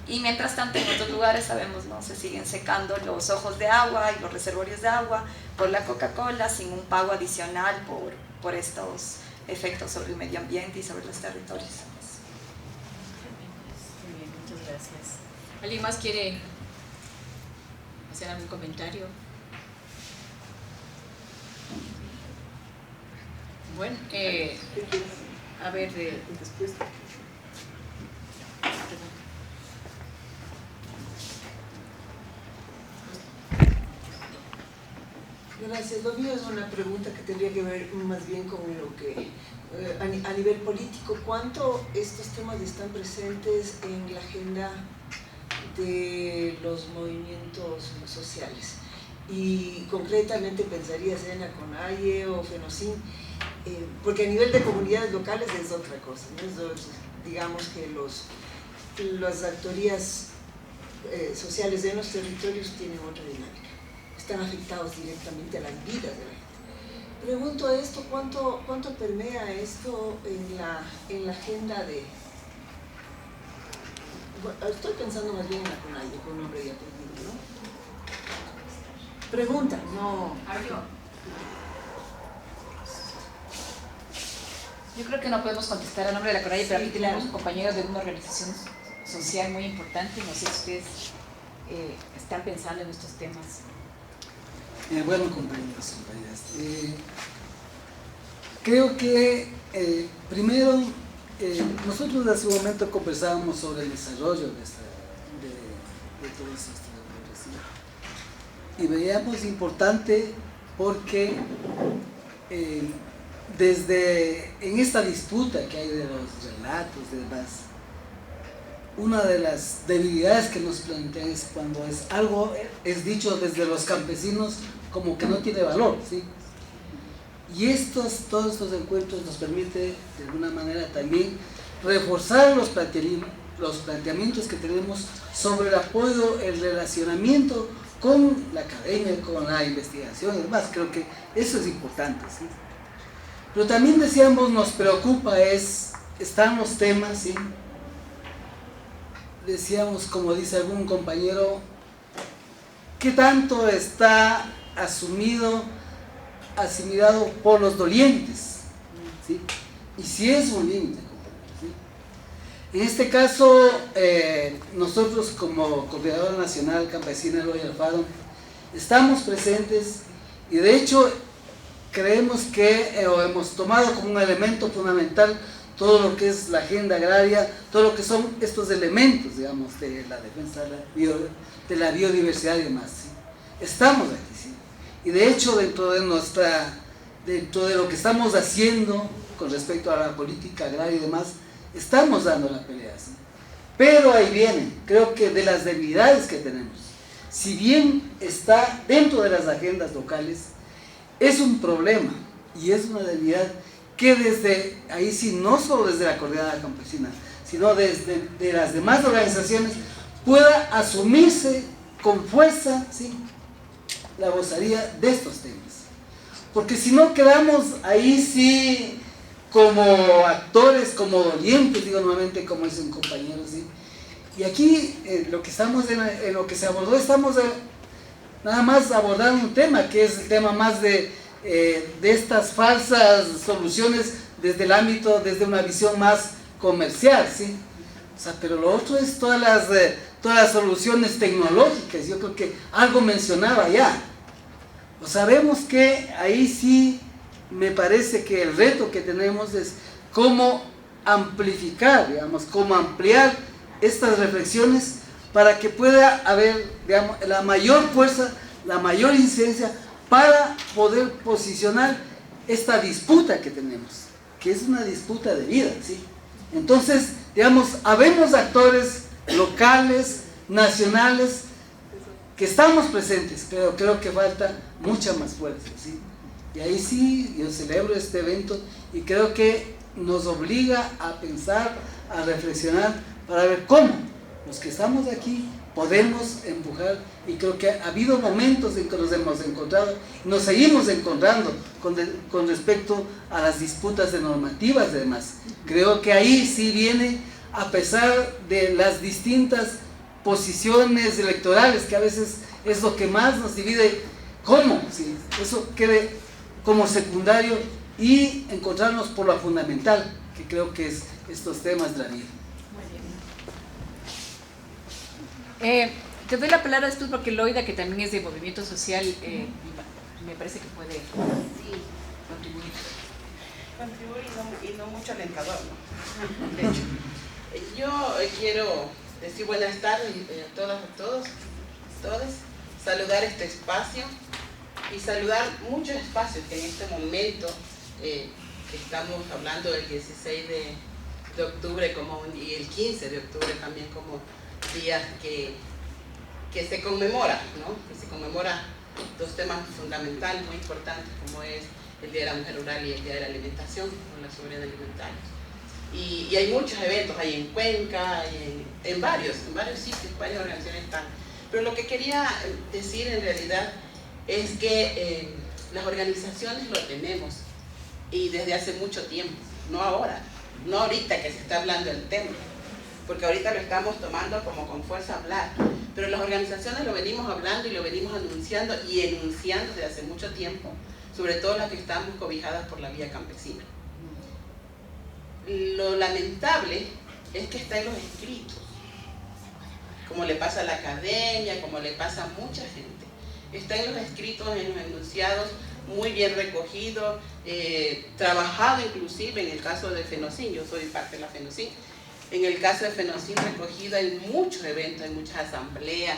Y mientras tanto en otros lugares sabemos, ¿no?, se siguen secando los ojos de agua y los reservorios de agua por la Coca-Cola sin un pago adicional por estos efectos sobre el medio ambiente y sobre los territorios. Muy bien, muchas gracias. ¿Alguien más quiere hacer algún comentario? Bueno, a ver, después. Gracias. Lo mío es una pregunta que tendría que ver más bien con lo que, a nivel político, ¿cuánto estos temas están presentes en la agenda de los movimientos sociales? Y concretamente pensarías en la CONAIE o FENOCIN, porque a nivel de comunidades locales es otra cosa, ¿no? Digamos que las actorías sociales de los territorios tienen otra dinámica, están afectados directamente a las vidas de la gente. Pregunto esto, ¿cuánto permea esto en la agenda de... Bueno, estoy pensando más bien en la CONAIE, con nombre y apellido, ¿no? Pregunta, no... Yo creo que no podemos contestar a nombre de la CONAIE, pero aquí tenemos compañeros de una organización social muy importante. No sé si ustedes están pensando en estos temas. Bueno, compañeras, creo que primero nosotros hace un momento conversábamos sobre el desarrollo de todos estos valores, y veíamos importante porque en esta disputa que hay de los relatos y demás, una de las debilidades que nos plantean es cuando algo es dicho desde los campesinos como que no tiene valor, ¿sí? Y todos estos encuentros nos permiten de alguna manera también reforzar los planteamientos que tenemos sobre el apoyo, el relacionamiento con la academia, con la investigación y demás. Creo que eso es importante, ¿sí? Pero también decíamos, nos preocupa están los temas, ¿sí? Decíamos, como dice algún compañero, ¿qué tanto está asimilado por los dolientes? ¿Sí? Y si es un límite, ¿sí? En este caso, nosotros como Coordinadora Nacional Campesina Eloy Alfaro estamos presentes, y de hecho creemos que hemos tomado como un elemento fundamental todo lo que es la agenda agraria, todo lo que son estos elementos, digamos, de la defensa de la biodiversidad y demás, ¿sí? Estamos aquí, ¿sí? Y de hecho dentro de lo que estamos haciendo con respecto a la política agraria y demás, estamos dando la pelea, ¿sí? Pero ahí viene, creo que de las debilidades que tenemos, si bien está dentro de las agendas locales, es un problema y es una debilidad que desde ahí sí, no solo desde la Coordinadora Campesina, sino desde de las demás organizaciones, pueda asumirse con fuerza, ¿sí?, la vocería de estos temas. Porque si no quedamos ahí sí como actores, como dolientes, digo nuevamente, como dice un compañero, ¿sí? Y aquí lo que estamos en lo que se abordó, estamos nada más abordando un tema que es el tema más de estas falsas soluciones desde el ámbito, desde una visión más comercial, ¿sí? O sea, pero lo otro es todas las soluciones tecnológicas. Yo creo que algo mencionaba ya. O sabemos que ahí sí me parece que el reto que tenemos es cómo amplificar, digamos, cómo ampliar estas reflexiones para que pueda haber, digamos, la mayor fuerza, la mayor incidencia para poder posicionar esta disputa que tenemos, que es una disputa de vida, ¿sí? Entonces, digamos, habemos actores locales, nacionales, que estamos presentes, pero creo que falta mucha más fuerza, ¿sí? Y ahí sí, yo celebro este evento y creo que nos obliga a pensar, a reflexionar para ver cómo los que estamos aquí podemos empujar, y creo que ha habido momentos en que nos hemos encontrado, nos seguimos encontrando con respecto a las disputas de normativas y demás. Creo que ahí sí viene, a pesar de las distintas posiciones electorales, que a veces es lo que más nos divide, cómo, ¿sí?, eso quede como secundario y encontrarnos por lo fundamental, que creo que es estos temas de la vida. Te doy la palabra después porque Loida, que también es de movimiento social, me parece que puede contribuir. Y no mucho alentador, ¿no? De hecho, yo quiero decir buenas tardes a todas, a todos, saludar este espacio y saludar muchos espacios que en este momento que estamos hablando del 16 de octubre y el 15 de octubre también como días que se conmemora, ¿no? Que se conmemora dos temas fundamentales muy importantes como es el Día de la Mujer Rural y el Día de la Alimentación, o la soberanía alimentaria. Y hay muchos eventos, hay en Cuenca, hay en varios sitios, varias organizaciones están. Pero lo que quería decir en realidad es que las organizaciones lo tenemos y desde hace mucho tiempo, no ahora, no ahorita que se está hablando del tema, porque ahorita lo estamos tomando como con fuerza hablar, pero las organizaciones lo venimos hablando y lo venimos anunciando y enunciando desde hace mucho tiempo, sobre todo las que estamos cobijadas por la vía campesina. Lo lamentable es que está en los escritos, como le pasa a la academia, como le pasa a mucha gente. Está en los escritos, en los enunciados, muy bien recogido, trabajado inclusive en el caso de FENOCIN, yo soy parte de la FENOCIN, en el caso de FENOCIN recogido en muchos eventos, en muchas asambleas,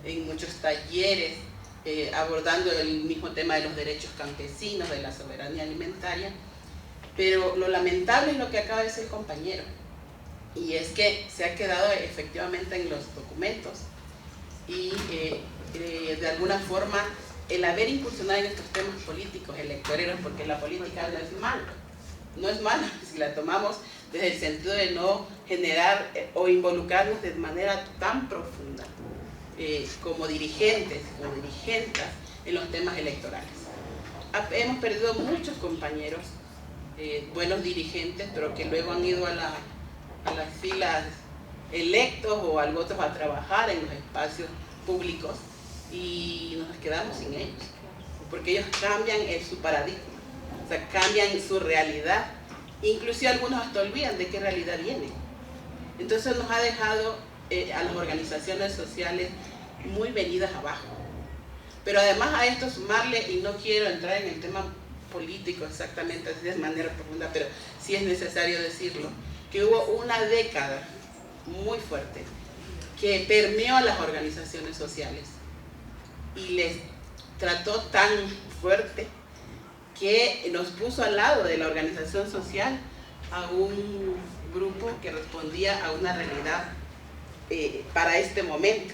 en muchos talleres, abordando el mismo tema de los derechos campesinos, de la soberanía alimentaria. Pero lo lamentable es lo que acaba de decir el compañero, y es que se ha quedado efectivamente en los documentos y de alguna forma el haber incursionado en estos temas políticos, electoreros, porque la política no es mala si la tomamos desde el sentido de no generar o involucrarnos de manera tan profunda como dirigentes, como dirigentas en los temas electorales. Hemos perdido muchos compañeros, buenos dirigentes, pero que luego han ido a las filas electos o a otros a trabajar en los espacios públicos y nos quedamos sin ellos, porque ellos cambian su paradigma, o sea, cambian su realidad, inclusive algunos hasta olvidan de qué realidad vienen. Entonces nos ha dejado a las organizaciones sociales muy venidas abajo. Pero además a esto sumarle, y no quiero entrar en el tema político exactamente de manera profunda, pero sí es necesario decirlo, que hubo una década muy fuerte que permeó a las organizaciones sociales y les trató tan fuerte que nos puso al lado de la organización social a un grupo que respondía a una realidad para este momento.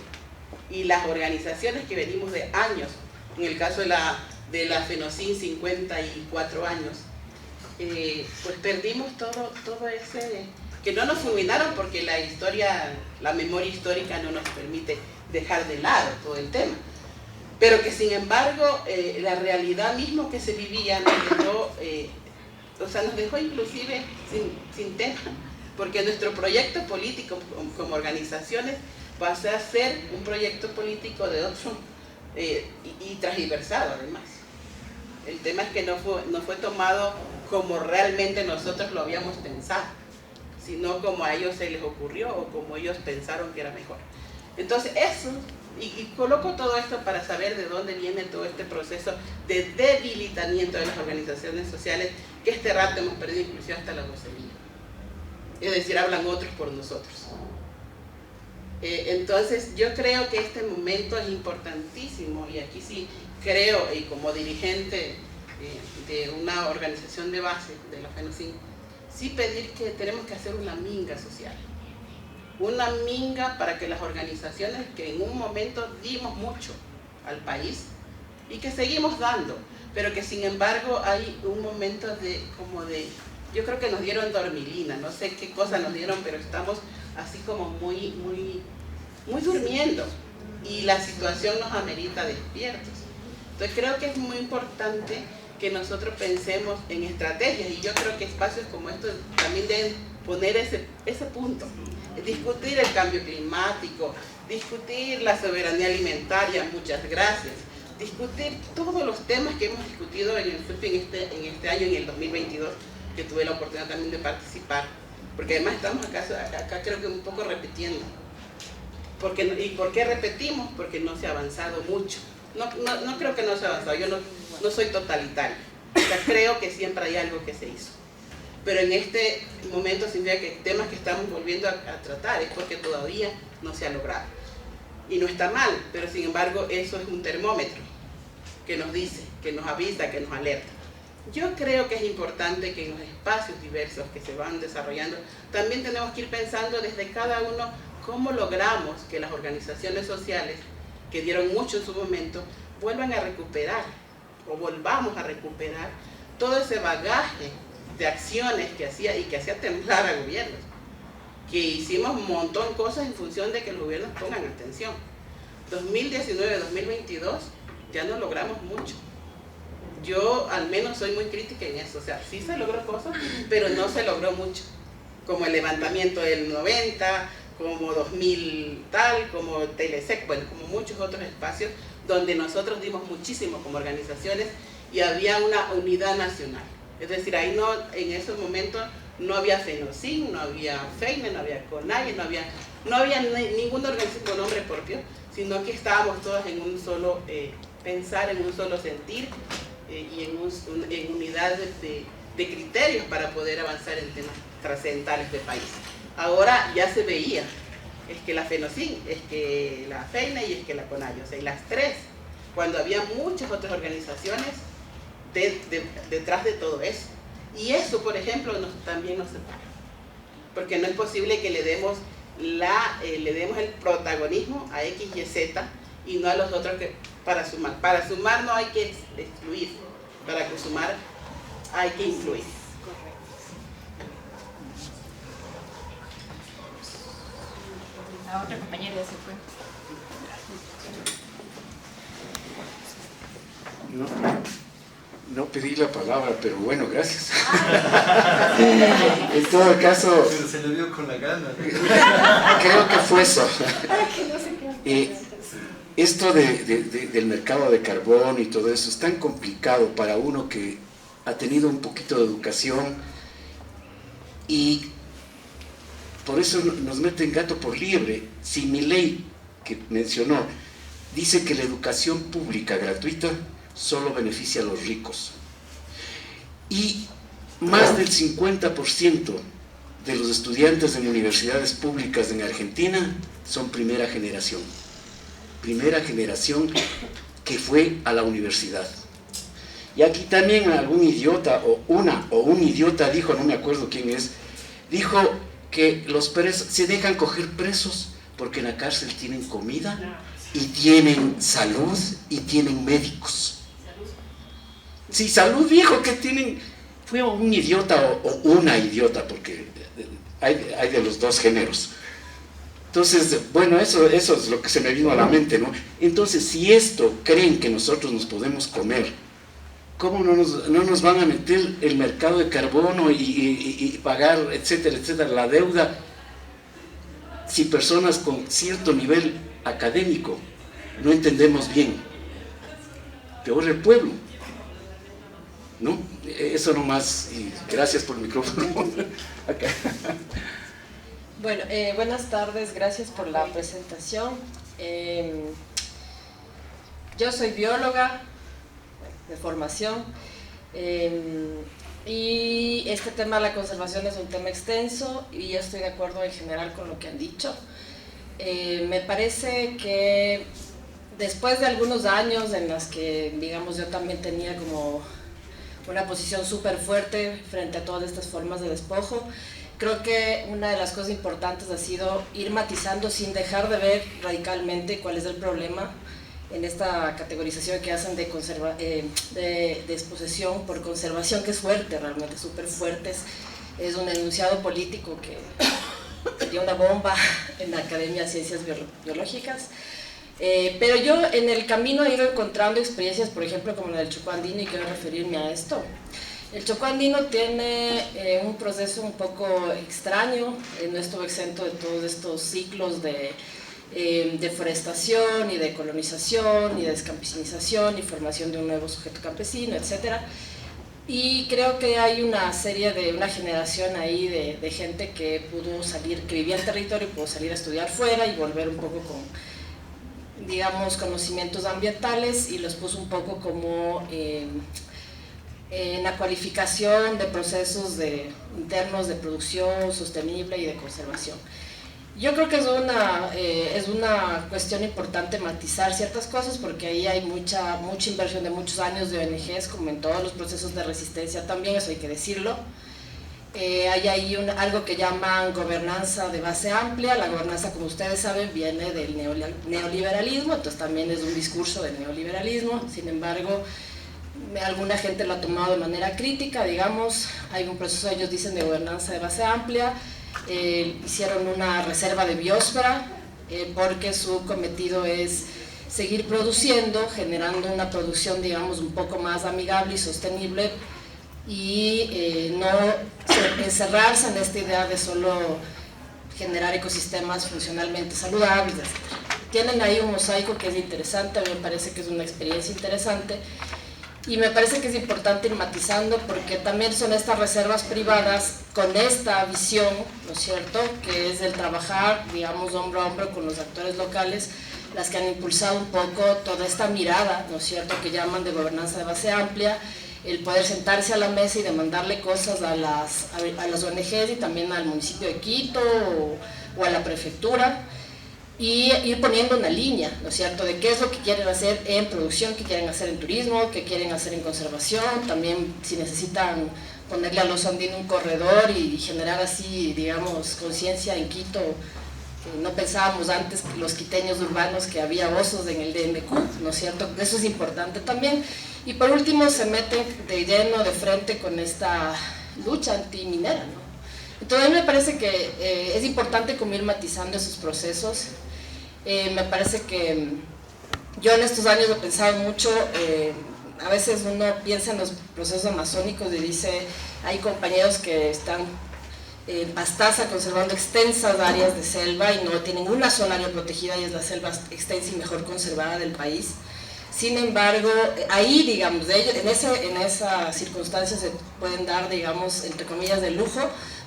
Y las organizaciones que venimos de años, en el caso de la FENOCIN, 54 años, pues perdimos todo ese, que no nos fulminaron porque la memoria histórica no nos permite dejar de lado todo el tema, pero que sin embargo la realidad misma que se vivía nos dejó inclusive sin tema, porque nuestro proyecto político como organizaciones pasó a ser un proyecto político de otro y transversado además. El tema es que no fue tomado como realmente nosotros lo habíamos pensado, sino como a ellos se les ocurrió o como ellos pensaron que era mejor. Entonces eso, y coloco todo esto para saber de dónde viene todo este proceso de debilitamiento de las organizaciones sociales, que este rato hemos perdido inclusive hasta la vocería. Es decir, hablan otros por nosotros. Entonces yo creo que este momento es importantísimo, y aquí sí creo, y como dirigente de una organización de base de la FENOCIN, sí pedir que tenemos que hacer una minga social. Una minga para que las organizaciones que en un momento dimos mucho al país y que seguimos dando, pero que sin embargo hay un momento yo creo que nos dieron dormilina, no sé qué cosa nos dieron, pero estamos así como muy durmiendo y la situación nos amerita despiertos. Entonces creo que es muy importante que nosotros pensemos en estrategias, y yo creo que espacios como estos también deben poner ese punto. Discutir el cambio climático, discutir la soberanía alimentaria, muchas gracias, discutir todos los temas que hemos discutido en el FUTPI en este año, en el 2022, que tuve la oportunidad también de participar, porque además estamos acá creo que un poco repitiendo. ¿Y por qué repetimos? Porque no se ha avanzado mucho. No creo que no se ha avanzado, yo no soy totalitario, o sea, creo que siempre hay algo que se hizo. Pero en este momento significa que temas que estamos volviendo a tratar es porque todavía no se ha logrado. Y no está mal, pero sin embargo eso es un termómetro que nos dice, que nos avisa, que nos alerta. Yo creo que es importante que en los espacios diversos que se van desarrollando, también tenemos que ir pensando desde cada uno cómo logramos que las organizaciones sociales, que dieron mucho en su momento, vuelvan a recuperar, o volvamos a recuperar todo ese bagaje de acciones que hacía temblar a gobiernos, que hicimos un montón de cosas en función de que los gobiernos pongan atención. 2019-2022 ya no logramos mucho. Yo al menos soy muy crítica en eso, o sea, sí se logró cosas, pero no se logró mucho, como el levantamiento del 90, como 2000 tal, como Telesec, bueno, como muchos otros espacios donde nosotros dimos muchísimo como organizaciones y había una unidad nacional. Es decir, ahí en esos momentos no había FENOCIN, no había FEINE, no había CONAIE, no había ninguna organización con nombre propio, sino que estábamos todos en un solo pensar, en un solo sentir y en unidad de criterios para poder avanzar en temas trascendentales del país. Ahora ya se veía, es que la FENOCIN, es que la FEINE y es que la CONAIE, o sea, y las tres, cuando había muchas otras organizaciones detrás de todo eso. Y eso, por ejemplo, también nos separa, porque no es posible que le demos el protagonismo a X y Z y no a los otros para sumar. Para sumar no hay que excluir, para que sumar hay que incluir. La otra compañera ya se fue. No pedí la palabra, pero bueno, gracias. En todo caso... Pero se le vio con la gana. Creo que fue eso. Esto del mercado de carbón y todo eso es tan complicado para uno que ha tenido un poquito de educación y por eso nos meten gato por liebre. Si mi ley que mencionó dice que la educación pública gratuita solo beneficia a los ricos. y más del 50% de los estudiantes en universidades públicas en Argentina son primera generación que fue a la universidad. Y aquí también algún idiota o un idiota dijo, no me acuerdo quién es, dijo que los presos se dejan coger presos porque en la cárcel tienen comida y tienen salud y tienen médicos. Sí, salud, viejo, que tienen. Fue un idiota o una idiota, porque hay de los dos géneros. Entonces, bueno, eso es lo que se me vino a la mente, ¿no? Entonces, si esto creen que nosotros nos podemos comer, ¿cómo no nos van a meter el mercado de carbono y pagar, etcétera, etcétera, la deuda, si personas con cierto nivel académico no entendemos bien? Peor el pueblo, ¿no? Eso nomás, y gracias por el micrófono. Acá. Bueno, buenas tardes, gracias por la presentación. Yo soy bióloga de formación y este tema de la conservación es un tema extenso y yo estoy de acuerdo en general con lo que han dicho. Me parece que después de algunos años en los que, digamos, yo también tenía como una posición súper fuerte frente a todas estas formas de despojo, creo que una de las cosas importantes ha sido ir matizando sin dejar de ver radicalmente cuál es el problema en esta categorización que hacen de disposición por conservación, que es fuerte, realmente súper fuerte. Es un enunciado político que sería una bomba en la Academia de Ciencias Biológicas. Pero yo en el camino he ido encontrando experiencias, por ejemplo, como la del Chocó andino, y quiero referirme a esto. El Chocó andino tiene un proceso un poco extraño, no estuvo exento de todos estos ciclos de deforestación y de colonización y de descampesinización y formación de un nuevo sujeto campesino, etc. Y creo que hay una generación ahí de gente que pudo salir, que vivía en territorio, pudo salir a estudiar fuera y volver un poco con, digamos, conocimientos ambientales, y los puso un poco como en la cualificación de procesos internos de producción sostenible y de conservación. Yo creo que es una cuestión importante matizar ciertas cosas, porque ahí hay mucha inversión de muchos años de ONGs, como en todos los procesos de resistencia también, eso hay que decirlo. Hay ahí algo que llaman gobernanza de base amplia. La gobernanza, como ustedes saben, viene del neoliberalismo, entonces también es un discurso del neoliberalismo. Sin embargo, alguna gente lo ha tomado de manera crítica, digamos. Hay un proceso, ellos dicen, de gobernanza de base amplia. Hicieron una reserva de biosfera porque su cometido es seguir produciendo, generando una producción, digamos, un poco más amigable y sostenible, y no encerrarse en esta idea de solo generar ecosistemas funcionalmente saludables, etc. Tienen ahí un mosaico que es interesante, a mí me parece que es una experiencia interesante, y me parece que es importante ir matizando, porque también son estas reservas privadas con esta visión, ¿no es cierto?, que es el trabajar, digamos, hombro a hombro con los actores locales, las que han impulsado un poco toda esta mirada, ¿no es cierto?, que llaman de gobernanza de base amplia, el poder sentarse a la mesa y demandarle cosas a las ONGs y también al municipio de Quito o a la prefectura, y ir poniendo una línea, ¿no es cierto?, de qué es lo que quieren hacer en producción, qué quieren hacer en turismo, qué quieren hacer en conservación, también si necesitan ponerle al oso andino un corredor y generar así, digamos, conciencia en Quito. No pensábamos antes, los quiteños urbanos, que había osos en el DMQ, ¿no es cierto? Eso es importante también. Y por último se meten de lleno, de frente con esta lucha antiminera, ¿no? Entonces a mí me parece que es importante como ir matizando esos procesos. Me parece que yo en estos años he pensado mucho, a veces uno piensa en los procesos amazónicos y dice, hay compañeros que están en Pastaza conservando extensas áreas de selva y no tienen una sola área protegida, y es la selva extensa y mejor conservada del país. Sin embargo, ahí, digamos, en esa circunstancia se pueden dar, digamos, entre comillas, de lujo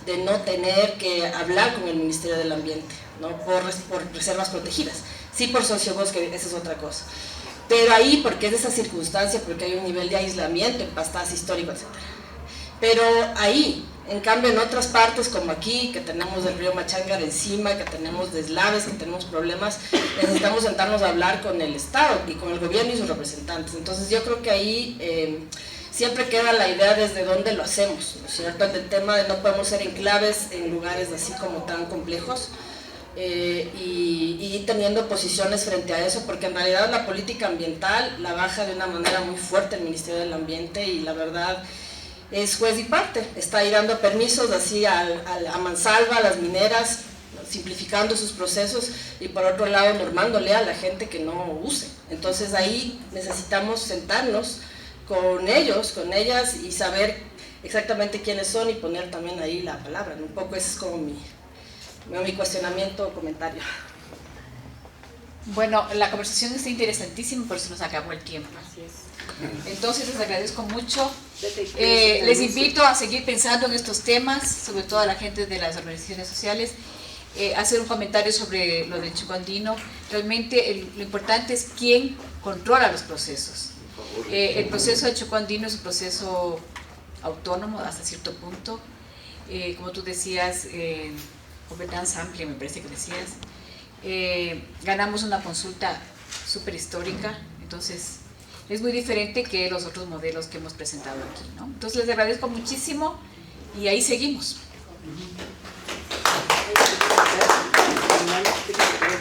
de no tener que hablar con el Ministerio del Ambiente, ¿no?, por reservas protegidas. Sí, por sociobosque, esa es otra cosa. Pero ahí, porque es esa circunstancia, porque hay un nivel de aislamiento en Pastaza histórico, etc. Pero ahí, en cambio en otras partes como aquí, que tenemos el río Machangar encima, que tenemos deslaves, que tenemos problemas, necesitamos sentarnos a hablar con el Estado y con el gobierno y sus representantes. Entonces yo creo que ahí siempre queda la idea desde dónde lo hacemos, ¿no es cierto? El tema de no podemos ser enclaves en lugares así como tan complejos, y teniendo posiciones frente a eso, porque en realidad la política ambiental la baja de una manera muy fuerte el Ministerio del Ambiente, y la verdad es juez y parte, está ahí dando permisos así a mansalva a las mineras, simplificando sus procesos, y por otro lado normándole a la gente que no use. Entonces ahí necesitamos sentarnos con ellos, con ellas, y saber exactamente quiénes son y poner también ahí la palabra, ¿no? Un poco ese es como mi cuestionamiento o comentario. Bueno, la conversación está interesantísima, por eso nos acabó el tiempo. Así es. Entonces les agradezco mucho. Les invito a seguir pensando en estos temas, sobre todo a la gente de las organizaciones sociales, hacer un comentario sobre lo del Chocó Andino. Realmente lo importante es quién controla los procesos. El proceso del Chocó Andino es un proceso autónomo hasta cierto punto. Como tú decías, competencia amplia, me parece que decías. Ganamos una consulta súper histórica, entonces es muy diferente que los otros modelos que hemos presentado aquí, ¿no? Entonces les agradezco muchísimo y ahí seguimos.